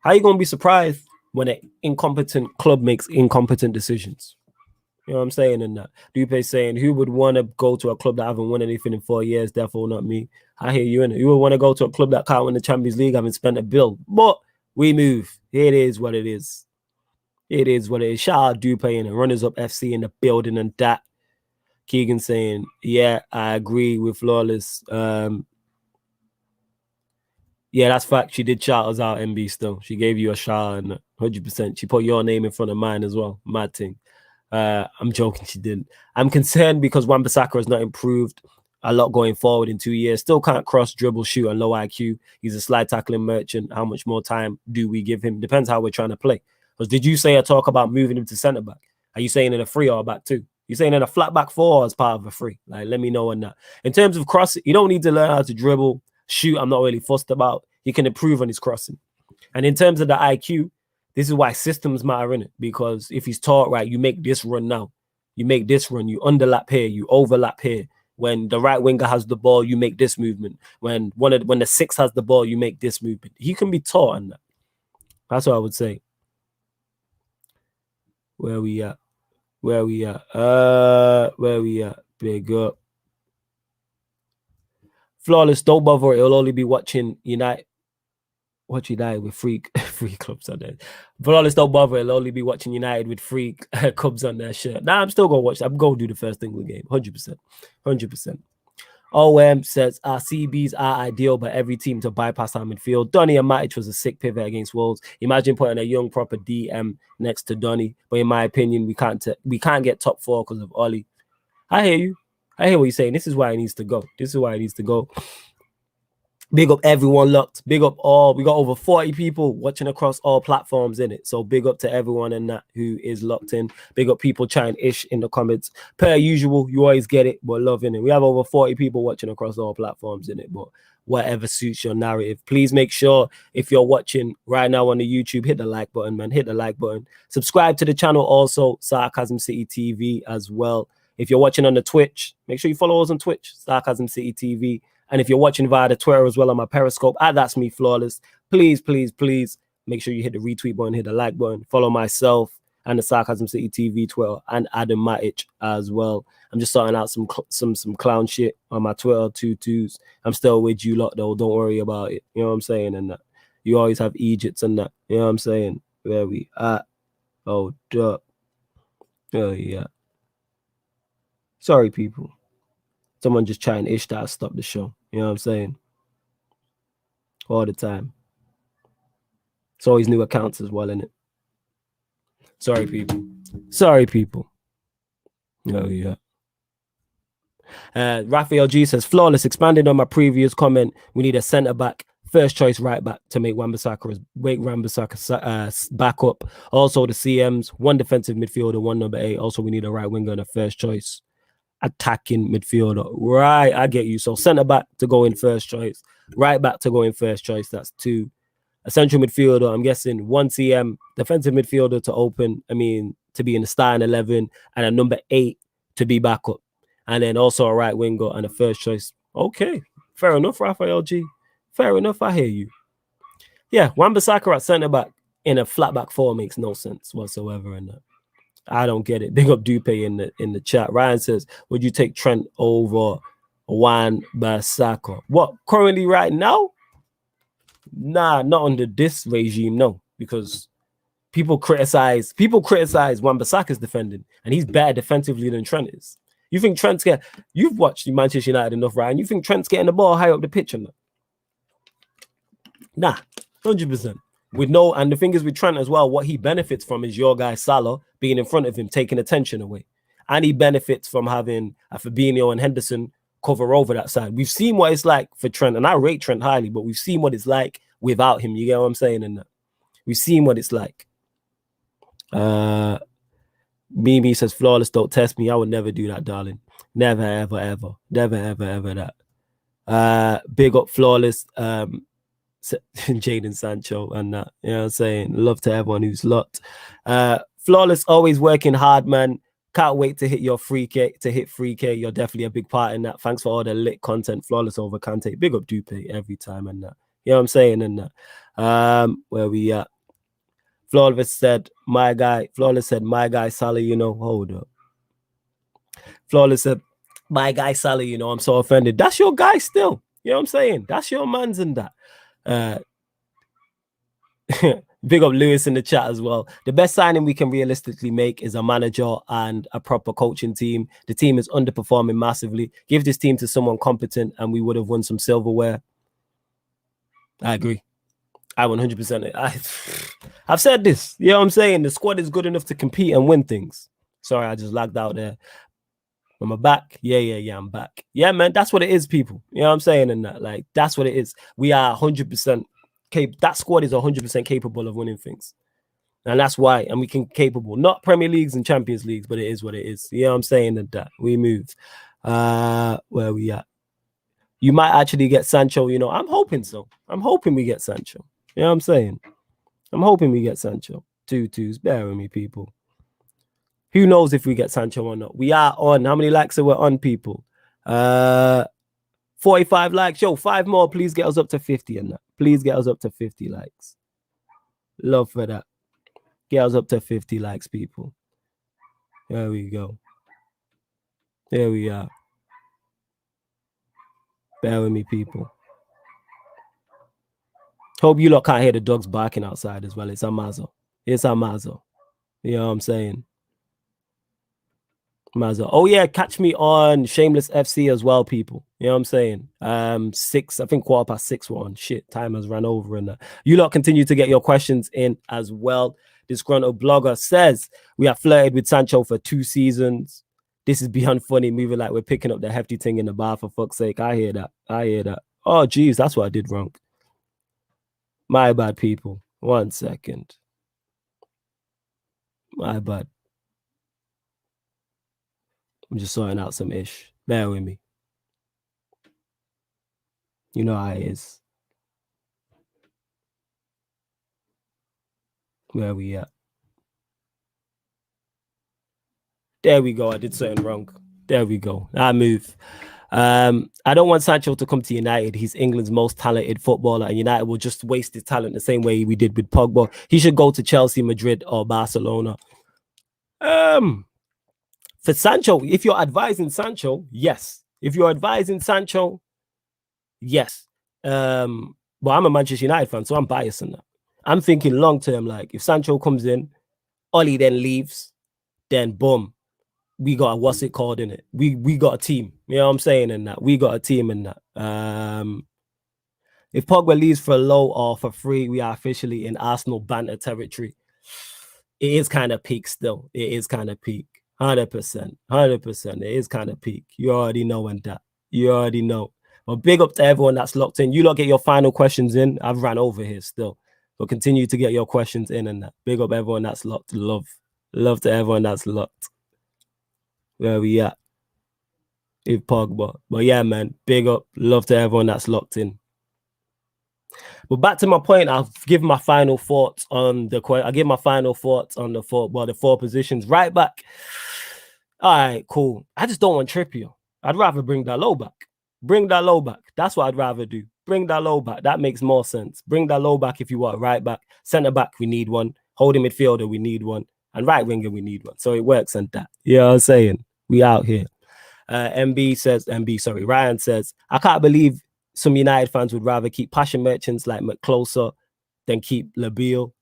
How are you going to be surprised when an incompetent club makes incompetent decisions? You know what I'm saying? And that Dupe saying, who would want to go to a club that haven't won anything in 4 years? Therefore, not me. I hear you, innit? You would want to go to a club that can't win the Champions League, haven't spent a bill. But we move. It is what it is. It is what it is. Shout out Dupe and the Runners Up FC in the building and that. Keegan saying, yeah, I agree with Flawless. Yeah, that's fact. She did shout us out, MB still. She gave you a shout and 100%. She put your name in front of mine as well. Mad thing. I'm joking, she didn't. I'm concerned because Wan-Bissaka has not improved a lot going forward in 2 years. Still can't cross, dribble, shoot, and low IQ. He's a slide tackling merchant. How much more time do we give him? Depends how we're trying to play. Because did you say a talk about moving him to centre back? Are you saying in a 3 or a back 2? You're saying in a flat back 4 as part of a 3? Like, let me know on that. In terms of crossing, you don't need to learn how to dribble, shoot. I'm not really fussed about. He can improve on his crossing. And in terms of the IQ, this is why systems matter in it. Because if he's taught right, you make this run now. You make this run. You underlap here. You overlap here. When the right winger has the ball, you make this movement. When the 6 has the ball, you make this movement. He can be taught on that. That's what I would say. Where we at? Where we at? Big up. Flawless, don't bother. It'll only be watching United. Watch United with free clubs on there. Flawless, don't bother. It'll only be watching United with free Cubs on their shirt. Nah, I'm still going to watch. I'm going to do the first England game. 100%. 100%. OM says, our CBs are ideal, but every team to bypass our midfield. Donny and Matic was a sick pivot against Wolves. Imagine putting a young, proper DM next to Donny. But in my opinion, we can't get top 4 because of Ollie. I hear you. I hear what you're saying. This is why he needs to go. This is why he needs to go. Big up everyone locked. Big up all. We got over 40 people watching across all platforms in it. So big up to everyone in that who is locked in. Big up people trying ish in the comments. Per usual, you always get it, but loving it. We have over 40 people watching across all platforms in it, but whatever suits your narrative. Please make sure if you're watching right now on the YouTube, hit the like button, man. Hit the like button. Subscribe to the channel also, Sarcasm City TV as well. If you're watching on the Twitch, make sure you follow us on Twitch, Sarcasm City TV. And if you're watching via the Twitter as well on my Periscope, that's me, Flawless. Please, please, please make sure you hit the retweet button, hit the like button. Follow myself and the Sarcasm City TV Twitter and Adam Matic as well. I'm just starting out some clown shit on my Twitter, 22s. I'm still with you lot though. Don't worry about it. You know what I'm saying? And that you always have Egypts and that. You know what I'm saying? Where we at? Oh, duh. Oh, yeah. Sorry, people. Someone just trying ish that stop the show. You know what I'm saying? All the time. It's always new accounts as well, innit? Sorry, people. Sorry, people. Oh, yeah. Raphael G says, flawless. Expanding on my previous comment, we need a centre back, first choice right back to make Wan-Bissaka back up. Also, the CMs, one defensive midfielder, one number 8. Also, we need a right winger and a first choice attacking midfielder. Right, I get you. So centre back to go in first choice, right back to go in first choice. That's 2. A central midfielder, I'm guessing 1 CM, defensive midfielder to be in the starting 11, and a number 8 to be back up. And then also a right winger and a first choice. Okay, fair enough, Raphael G. Fair enough, I hear you. Yeah, Wan-Bissaka at centre back in a flat back 4 makes no sense whatsoever. And I don't get it. Big up Dupe in the chat. Ryan says, would you take Trent over Wan-Bissaka? What, currently right now? Nah, not under this regime, no. Because people criticize Wan-Bissaka's defending, and he's better defensively than Trent is. You think Trent's you've watched Manchester United enough, Ryan. You think Trent's getting the ball high up the pitch or not? Nah, 100%. And the thing is with Trent as well, what he benefits from is your guy Salah being in front of him, taking attention away. And he benefits from having Fabinho and Henderson cover over that side. We've seen what it's like for Trent, and I rate Trent highly, but we've seen what it's like without him. You get what I'm saying? And we've seen what it's like. Mimi says, flawless, don't test me. I would never do that, darling. Never, ever, ever. Never, ever, ever that. Big up flawless. Jadon Sancho and that. You know what I'm saying? Love to everyone who's locked. Flawless, always working hard, man. Can't wait to hit your 3K. You're definitely a big part in that. Thanks for all the lit content. Flawless over Kante. Big up Dupe every time and that. You know what I'm saying? And that. Where we at? Flawless said, my guy Salah, you know, hold up. Flawless said, my guy Salah, you know, I'm so offended. That's your guy still. You know what I'm saying? That's your man's in that. Big up Lewis in the chat as well. The best signing we can realistically make is a manager and a proper coaching team. The team is underperforming massively. Give this team to someone competent and we would have won some silverware. I agree. I 100%. I've said this. You know what I'm saying? The squad is good enough to compete and win things. Sorry, I just lagged out there. Am I back? Yeah, I'm back. Yeah, man, that's what it is, people. You know what I'm saying? And that, like, that's what it is. We are 100% capable. That squad is 100% capable of winning things. And that's why. And we can capable. Not Premier Leagues and Champions Leagues, but it is what it is. You know what I'm saying? And that we move. Where we at? You might actually get Sancho. You know, I'm hoping so. I'm hoping we get Sancho. You know what I'm saying? I'm hoping we get Sancho. 2-2s. Bear with me, people. Who knows if we get Sancho or not? We are on. How many likes are we on, people? 45 likes. Yo, 5 more. Please get us up to 50 and that. Please get us up to 50 likes. Love for that. Get us up to 50 likes, people. There we go. There we are. Bear with me, people. Hope you lot can't hear the dogs barking outside as well. It's Amazo. It's Amazo. You know what I'm saying? Amazo. Oh, yeah. Catch me on Shameless FC as well, people. You know what I'm saying? 6, I think 6:15 we're on. Shit, time has run over. And you lot continue to get your questions in as well. Disgruntled blogger says, we have flirted with Sancho for 2 seasons. This is beyond funny, moving like we're picking up the hefty thing in the bar, for fuck's sake. I hear that. Oh, geez, that's what I did wrong. My bad, people. 1 second. My bad. I'm just sorting out some ish. Bear with me. You know how it is. Where we at? There we go. I did something wrong. There we go. I move. I don't want Sancho to come to United. He's England's most talented footballer, and United will just waste his talent the same way we did with Pogba. He should go to Chelsea, Madrid, or Barcelona. For Sancho, if you're advising Sancho, yes. If you're advising Sancho, yes. But I'm a Manchester United fan, so I'm biased in that. I'm thinking long term, like if Sancho comes in, Oli then leaves, then boom. we got what's it called in it? We got a team. You know what I'm saying in that? We got a team in that. If Pogba leaves for low or for free, we are officially in Arsenal banter territory. It is kind of peak still. It is kind of peak. 100%. 100%. It is kind of peak. You already know in that. You already know. Well, big up to everyone that's locked in. You lot get your final questions in. I've ran over here still. But continue to get your questions in and that. Big up everyone that's locked. Love to everyone that's locked. Where we at? If Pogba. But yeah, man. Big up. Love to everyone that's locked in. But back to my point, I'll give my final thoughts on the four positions. Right back. All right, cool. I just don't want Trippier. I'd rather bring Dalot back. Bring Dalot back. That's what I'd rather do. Bring Dalot back. That makes more sense. Bring Dalot back if you want. Right back. Centre back, we need one. Holding midfielder, we need one. And right winger, we need one. So it works and that. You know what I'm saying? We out here. Ryan says, I can't believe some United fans would rather keep passion merchants like McCloser than keep Labille.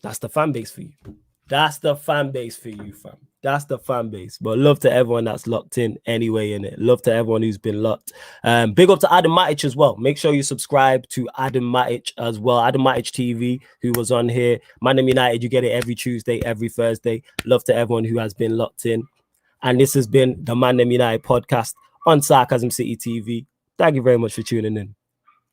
That's the fan base for you. That's the fan base for you, fam. That's the fan base. But love to everyone that's locked in anyway, in it. Love to everyone who's been locked. Big up to Adam Matic as well. Make sure you subscribe to Adam Matic as well. Adam Matic TV, who was on here. ManDem United, you get it every Tuesday, every Thursday. Love to everyone who has been locked in. And this has been the ManDem United podcast on Sarcasm City TV. Thank you very much for tuning in.